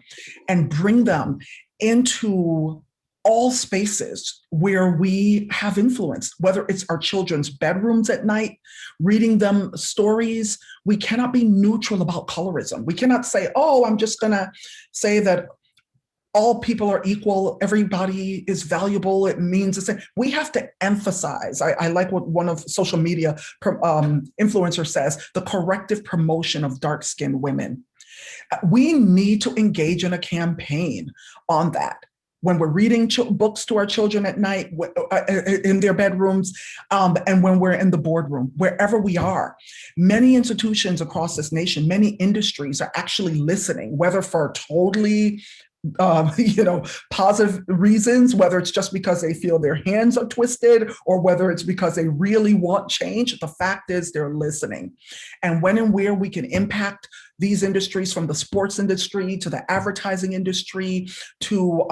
and bring them into all spaces where we have influence, whether it's our children's bedrooms at night, reading them stories. We cannot be neutral about colorism. We cannot say, oh, I'm just gonna say that all people are equal, everybody is valuable, it means the same. We have to emphasize, I like what one of social media influencers says, the corrective promotion of dark-skinned women. We need to engage in a campaign on that. When we're reading books to our children at night in their bedrooms, and when we're in the boardroom, wherever we are. Many institutions across this nation, many industries are actually listening, whether for totally positive reasons, whether it's just because they feel their hands are twisted or whether it's because they really want change. The fact is they're listening. And when and where we can impact these industries, from the sports industry to the advertising industry to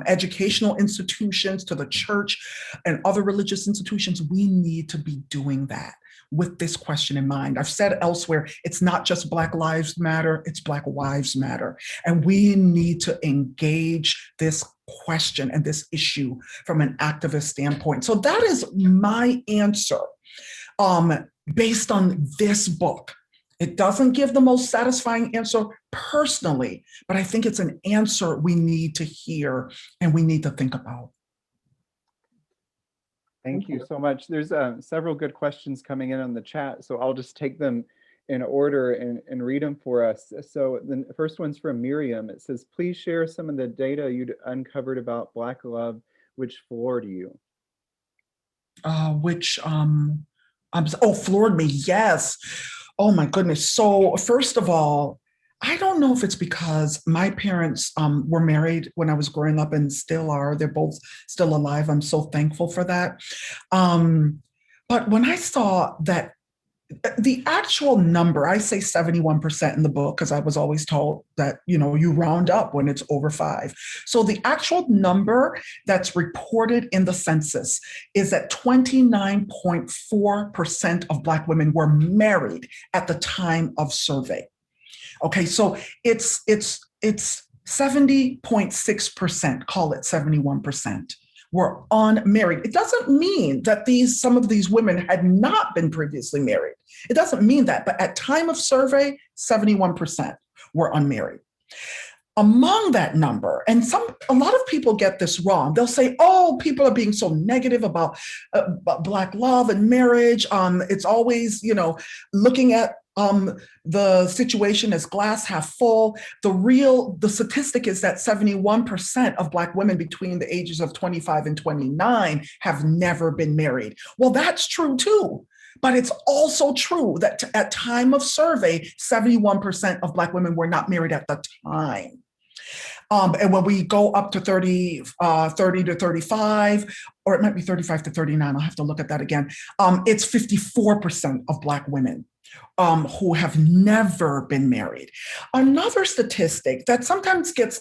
educational institutions to the church and other religious institutions, we need to be doing that with this question in mind. I've said elsewhere, it's not just Black Lives Matter, it's Black Wives Matter. And we need to engage this question and this issue from an activist standpoint. So that is my answer based on this book. It doesn't give the most satisfying answer personally, but I think it's an answer we need to hear and we need to think about. Thank you so much. There's several good questions coming in on the chat, so I'll just take them in order and read them for us. So the first one's from Miriam. It says, please share some of the data you'd uncovered about Black love, which floored you. Floored me, yes. Oh my goodness. So first of all, I don't know if it's because my parents were married when I was growing up and still are. They're both still alive. I'm so thankful for that. But when I saw that the actual number, I say 71% in the book because I was always told that, you round up when it's over 5. So the actual number that's reported in the census is that 29.4% of Black women were married at the time of survey. Okay, so it's 70.6%, call it 71%. Were unmarried. It doesn't mean that some of these women had not been previously married. It doesn't mean that, but at time of survey, 71% were unmarried. Among that number, and a lot of people get this wrong. They'll say, "Oh, people are being so negative about Black love and marriage. It's always, looking at the situation as glass half full." The statistic is that 71% of Black women between the ages of 25 and 29 have never been married. Well, that's true too. But it's also true that at time of survey, 71% of Black women were not married at the time. And when we go up to 30 to 35, or it might be 35 to 39, I'll have to look at that again, it's 54% of Black women who have never been married. Another statistic that sometimes gets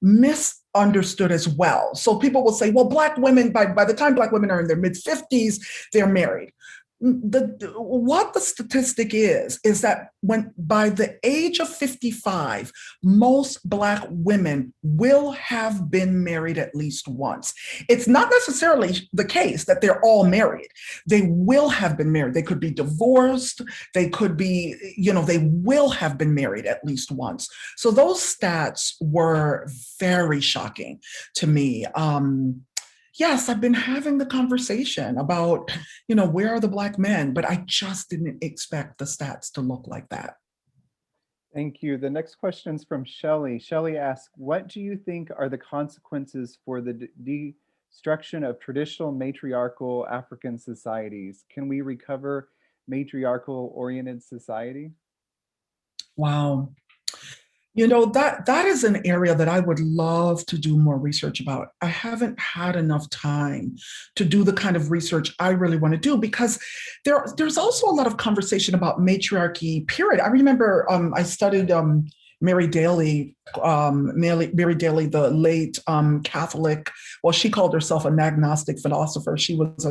misunderstood as well. So people will say, well, Black women, by the time Black women are in their mid-50s, they're married. What the statistic is that when by the age of 55, most Black women will have been married at least once. It's not necessarily the case that they're all married. They will have been married. They could be divorced. They could be, they will have been married at least once. So those stats were very shocking to me. Yes, I've been having the conversation about, where are the Black men, but I just didn't expect the stats to look like that. Thank you. The next question is from Shelley. Shelley asks, what do you think are the consequences for the destruction of traditional matriarchal African societies? Can we recover matriarchal-oriented society? Wow. That is an area that I would love to do more research about. I haven't had enough time to do the kind of research I really want to do because there's also a lot of conversation about matriarchy, period. I remember I studied Mary Daly, the late Catholic. Well, she called herself an agnostic philosopher. She was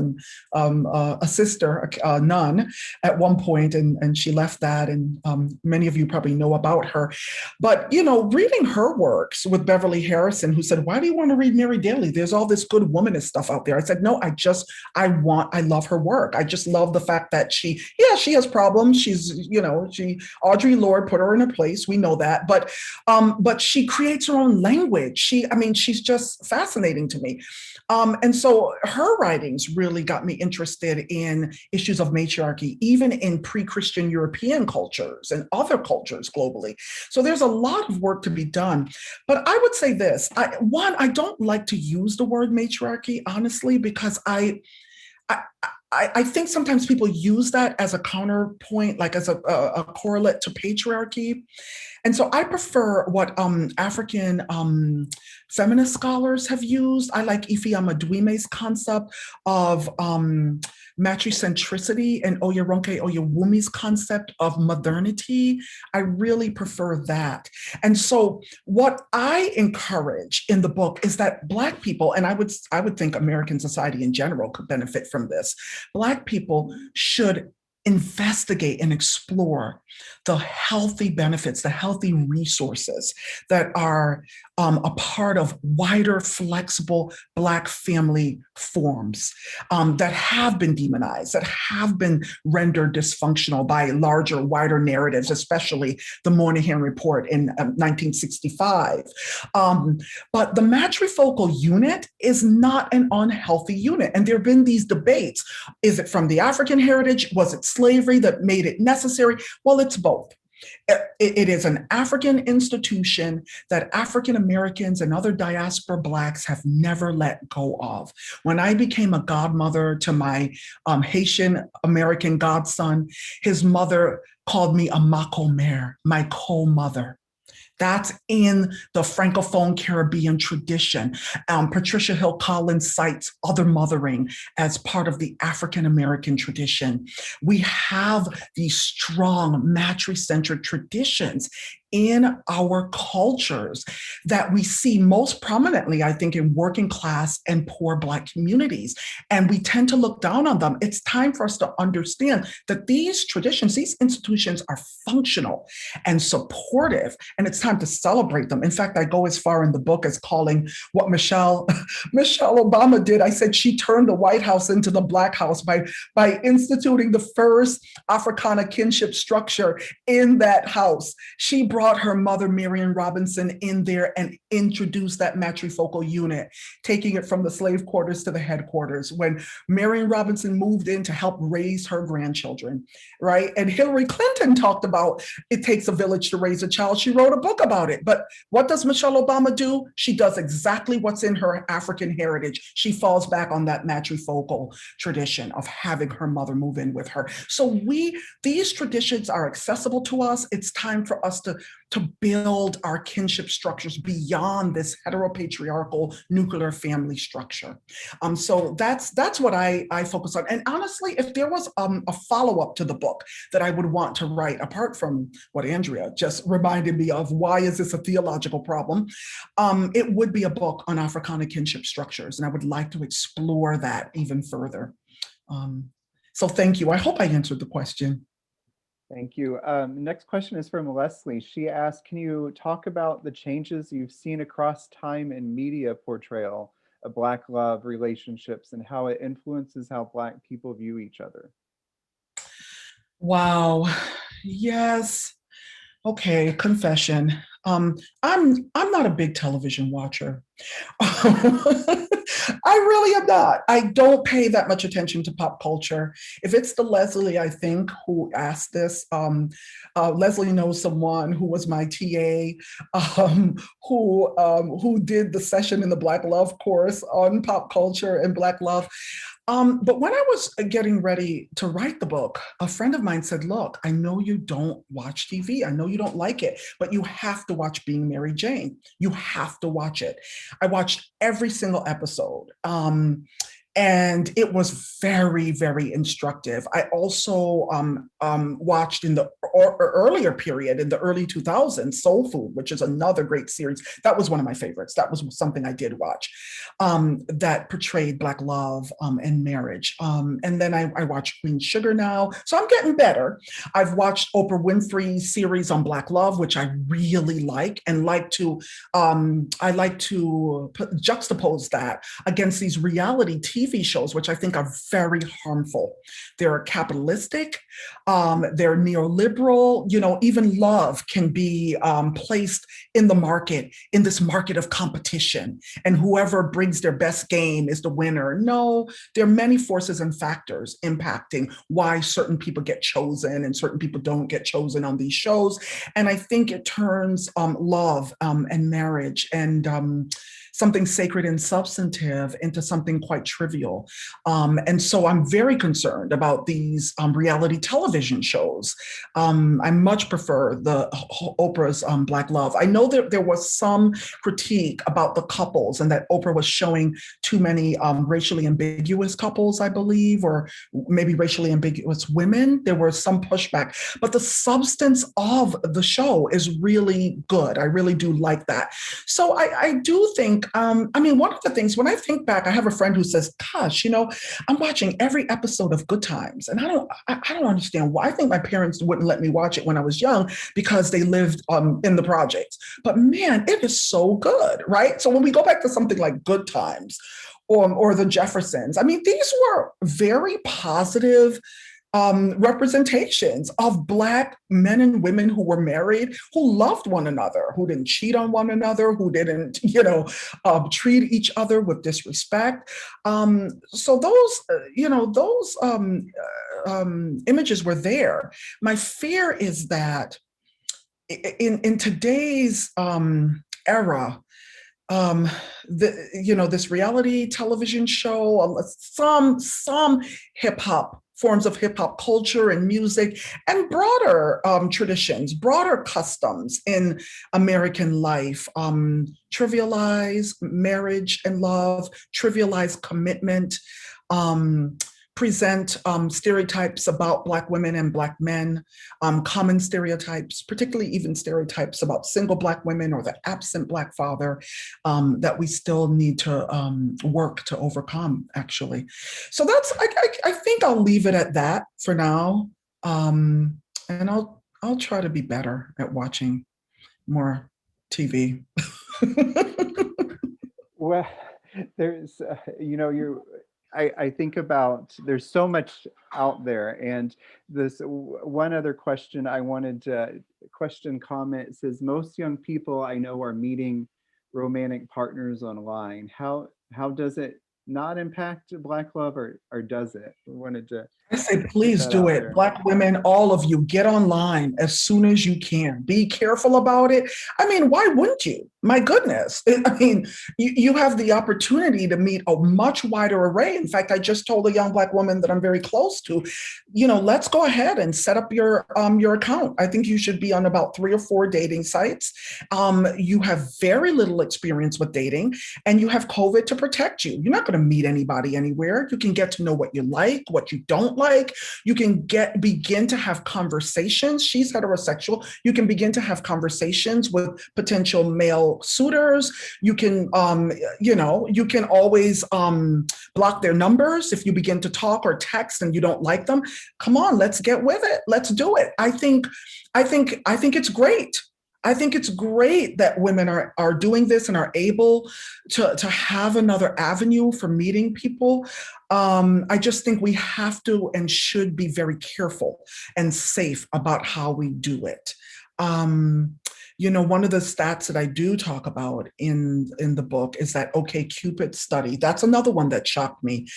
a sister, a nun at one point, and she left that. And many of you probably know about her. But reading her works with Beverly Harrison, who said, "Why do you want to read Mary Daly? There's all this good womanist stuff out there." I said, "No, I love her work. I just love the fact that she has problems. She's, Audre Lorde put her in her place. We know that. But she creates her own language. She's just fascinating to me. And so her writings really got me interested in issues of matriarchy, even in pre-Christian European cultures and other cultures globally. So there's a lot of work to be done. But I would say this, I don't like to use the word matriarchy, honestly, because I think sometimes people use that as a counterpoint, like as a correlate to patriarchy. And so I prefer what African feminist scholars have used. I like Ife Amaduime's concept of matricentricity and Oyeronke Oyewumi's concept of modernity. I really prefer that. And so what I encourage in the book is that Black people, and I would think American society in general could benefit from this, Black people should investigate and explore the healthy benefits, the healthy resources that are a part of wider, flexible Black family forms that have been demonized, that have been rendered dysfunctional by larger, wider narratives, especially the Moynihan Report in 1965. But the matrifocal unit is not an unhealthy unit. And there have been these debates. Is it from the African heritage? Was it slavery that made it necessary? Well, it's both. It is an African institution that African Americans and other diaspora Blacks have never let go of. When I became a godmother to my Haitian American godson, his mother called me a macomer, my co-mother. That's in the Francophone Caribbean tradition. Patricia Hill Collins cites other mothering as part of the African American tradition. We have these strong matricentric traditions in our cultures that we see most prominently, I think, in working class and poor Black communities. And we tend to look down on them. It's time for us to understand that these traditions, these institutions are functional and supportive, and it's time to celebrate them. In fact, I go as far in the book as calling what Michelle Obama did. I said she turned the White House into the Black House by instituting the first Africana kinship structure in that house. She brought her mother, Marion Robinson, in there and introduced that matrifocal unit, taking it from the slave quarters to the headquarters. When Marion Robinson moved in to help raise her grandchildren, right? And Hillary Clinton talked about it takes a village to raise a child. She wrote a book about it. But what does Michelle Obama do? She does exactly what's in her African heritage. She falls back on that matrifocal tradition of having her mother move in with her. So these traditions are accessible to us. It's time for us to build our kinship structures beyond this heteropatriarchal nuclear family structure. So that's what I focus on. And honestly, if there was a follow-up to the book that I would want to write, apart from what Andrea just reminded me of, why is this a theological problem? It would be a book on Africana kinship structures, and I would like to explore that even further. So thank you. I hope I answered the question. Thank you. Next question is from Leslie. She asked, can you talk about the changes you've seen across time in media portrayal of Black love relationships and how it influences how Black people view each other? Wow. Yes. Okay, confession. I'm not a big television watcher. I really am not. I don't pay that much attention to pop culture. If it's the Leslie, I think, who asked this, Leslie knows someone who was my TA, who did the session in the Black Love course on pop culture and Black love. But when I was getting ready to write the book, a friend of mine said, look, I know you don't watch TV. I know you don't like it, but you have to watch Being Mary Jane. You have to watch it. I watched every single episode. And it was very, very instructive. I also watched in the earlier period, in the early 2000s, Soul Food, which is another great series. That was one of my favorites. That was something I did watch that portrayed Black love and marriage. And then I watch Queen Sugar now. So I'm getting better. I've watched Oprah Winfrey's series on Black love, which I really like, and I like to juxtapose that against these reality TV shows, which I think are very harmful. They're capitalistic, they're neoliberal, even love can be placed in the market, in this market of competition, and whoever brings their best game is the winner. No, there are many forces and factors impacting why certain people get chosen and certain people don't get chosen on these shows. And I think it turns love and marriage and something sacred and substantive into something quite trivial. And so I'm very concerned about these reality television shows. I much prefer the Oprah's Black Love. I know that there was some critique about the couples and that Oprah was showing too many racially ambiguous couples, I believe, or maybe racially ambiguous women. There was some pushback, but the substance of the show is really good. I really do like that. So I do think, I mean, one of the things, when I think back, I have a friend who says, gosh, you know, I'm watching every episode of Good Times. And I don't understand why. I think my parents wouldn't let me watch it when I was young because they lived in the projects. But man, it is so good, right? So when we go back to something like Good Times or the Jeffersons, I mean, these were very positive representations of Black men and women who were married, who loved one another, who didn't cheat on one another, who didn't, treat each other with disrespect. So those images were there. My fear is that in today's era, this reality television show, some hip hop forms of hip hop culture and music, and broader traditions, broader customs in American life, trivialize marriage and love, trivialize commitment, present stereotypes about Black women and Black men, common stereotypes, particularly even stereotypes about single Black women or the absent Black father, that we still need to work to overcome, actually. So that's, I think I'll leave it at that for now. And I'll try to be better at watching more TV. Well, there's, I think about, there's so much out there, and this one other question I wanted to comment says, most young people I know are meeting romantic partners online. How does it not impact Black love, or does it? I wanted to I say, please do it. Black women, all of you, get online as soon as you can. Be careful about it. I mean, why wouldn't you? My goodness. I mean, you have the opportunity to meet a much wider array. In fact, I just told a young Black woman that I'm very close to, let's go ahead and set up your account. I think you should be on about 3 or 4 dating sites. You have very little experience with dating, and you have COVID to protect you. You're not going to meet anybody anywhere. You can get to know what you like, what you don't like. You can begin to have conversations. She's heterosexual. You can begin to have conversations with potential male suitors. You can, you can always block their numbers if you begin to talk or text and you don't like them. Come on, let's get with it. Let's do it. I think it's great. I think it's great that women are doing this and are able to have another avenue for meeting people. I just think we have to and should be very careful and safe about how we do it. One of the stats that I do talk about in the book is that OkCupid study. That's another one that shocked me.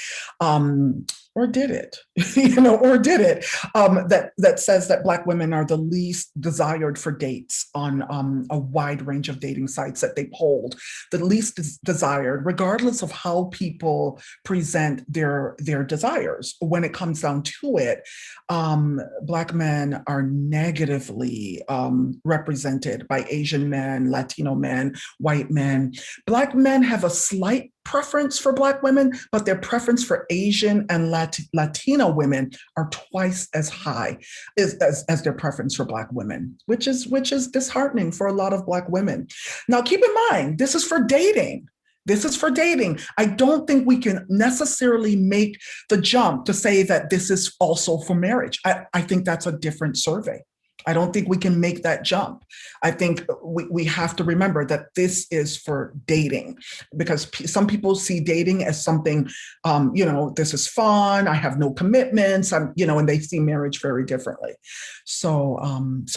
Or did it? That says that Black women are the least desired for dates on a wide range of dating sites that they polled. The least desired, regardless of how people present their desires. When it comes down to it, Black men are negatively represented by Asian men, Latino men, white men. Black men have a slight preference for Black women, but their preference for Asian and Latino women are twice as high as their preference for Black women, which is disheartening for a lot of Black women. Now, keep in mind, this is for dating. This is for dating. I don't think we can necessarily make the jump to say that this is also for marriage. I think that's a different survey. I don't think we can make that jump. I think we have to remember that this is for dating, because some people see dating as something, this is fun, I have no commitments, and they see marriage very differently. So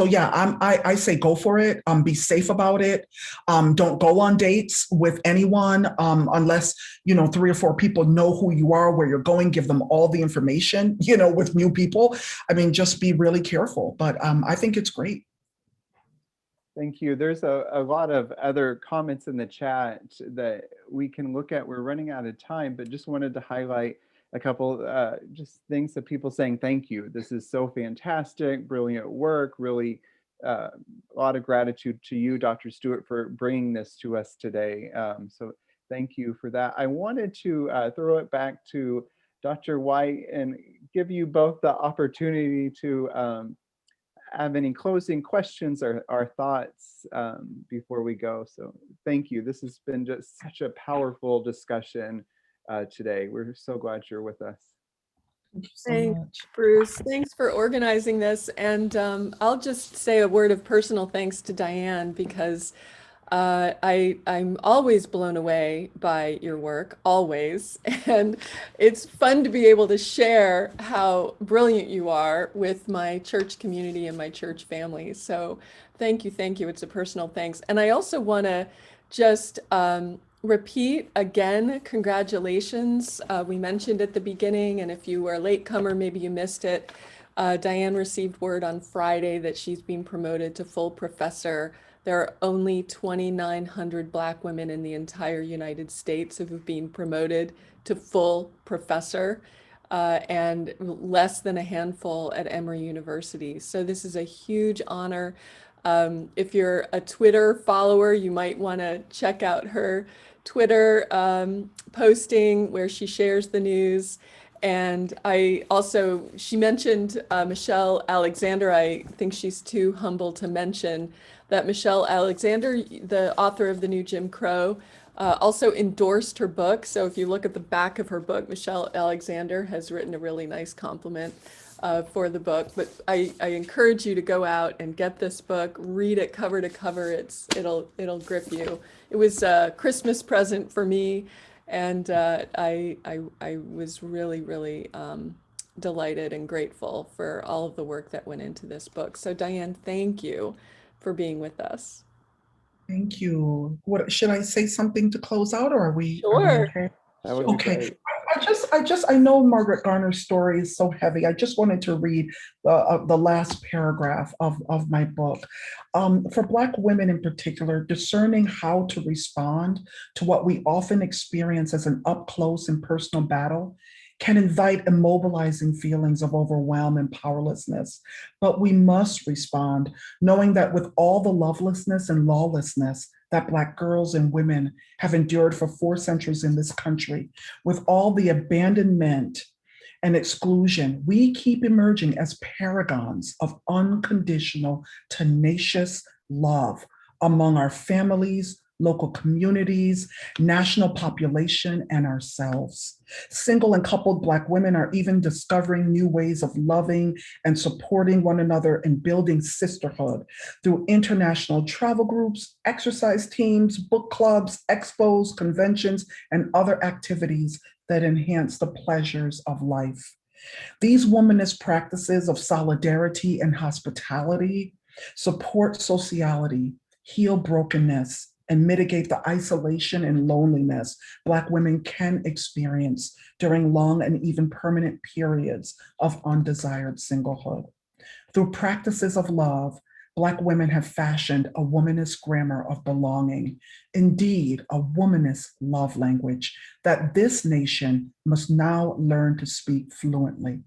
yeah, I say go for it. Be safe about it. Don't go on dates with anyone unless 3 or 4 people know who you are, where you're going. Give them all the information. With new people, I mean, just be really careful. But I think it's great. Thank you. There's a lot of other comments in the chat that we can look at. We're running out of time, but just wanted to highlight a couple just things that people saying thank you. This is so fantastic, brilliant work, really a lot of gratitude to you, Dr. Stewart, for bringing this to us today. So thank you for that. I wanted to throw it back to Dr. White and give you both the opportunity to have any closing questions or thoughts before we go. So thank you. This has been just such a powerful discussion today. We're so glad you're with us. Thank you so Thanks, much. Bruce. Thanks for organizing this. And I'll just say a word of personal thanks to Dianne because I'm always blown away by your work, always. And it's fun to be able to share how brilliant you are with my church community and my church family. So thank you, thank you. It's a personal thanks. And I also want to just repeat again, congratulations. We mentioned at the beginning, and if you were a latecomer, maybe you missed it. Dianne received word on Friday that she's being promoted to full professor. There are only 2,900 Black women in the entire United States who have been promoted to full professor, and less than a handful at Emory University. So this is a huge honor. If you're a Twitter follower, you might want to check out her Twitter posting where she shares the news. And she mentioned Michelle Alexander. I think she's too humble to mention that Michelle Alexander, the author of The New Jim Crow, also endorsed her book. So if you look at the back of her book, Michelle Alexander has written a really nice compliment for the book. But I encourage you to go out and get this book, read it cover to cover. It'll grip you. It was a Christmas present for me, and I was really delighted and grateful for all of the work that went into this book. So Dianne, thank you for being with us. Thank you. What should I say something to close out, or are we Sure. okay? That would be Okay. great. I know Margaret Garner's story is so heavy. I just wanted to read the last paragraph of my book. For Black women in particular, discerning how to respond to what we often experience as an up close and personal battle can invite immobilizing feelings of overwhelm and powerlessness. But we must respond, knowing that with all the lovelessness and lawlessness that Black girls and women have endured for 4 centuries in this country, with all the abandonment and exclusion, we keep emerging as paragons of unconditional, tenacious love among our families, local communities, national population, and ourselves. Single and coupled Black women are even discovering new ways of loving and supporting one another and building sisterhood through international travel groups, exercise teams, book clubs, expos, conventions, and other activities that enhance the pleasures of life. These womanist practices of solidarity and hospitality support sociality, heal brokenness, and mitigate the isolation and loneliness Black women can experience during long and even permanent periods of undesired singlehood. Through practices of love, Black women have fashioned a womanist grammar of belonging, indeed, a womanist love language that this nation must now learn to speak fluently.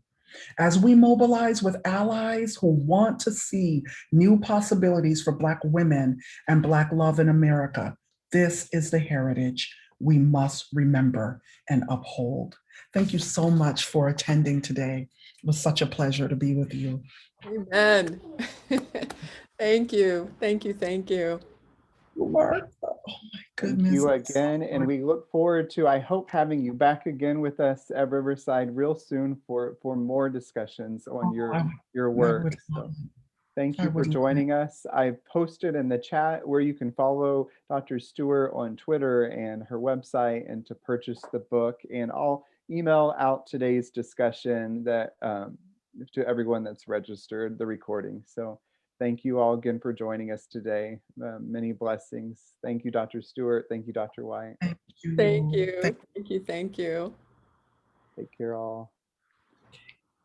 As we mobilize with allies who want to see new possibilities for Black women and Black love in America, this is the heritage we must remember and uphold. Thank you so much for attending today. It was such a pleasure to be with you. Amen. Thank you. Thank you. Thank you. Mark, oh my goodness. Thank you again. And we look forward to, I hope, having you back again with us at Riverside real soon for more discussions on your work. So thank you for joining us. I've posted in the chat where you can follow Dr. Stewart on Twitter and her website and to purchase the book. And I'll email out today's discussion that to everyone that's registered the recording. So thank you all again for joining us today. Many blessings. Thank you, Dr. Stewart. Thank you, Dr. White. Thank you. Thank you. Thank you. Thank you. Take care all.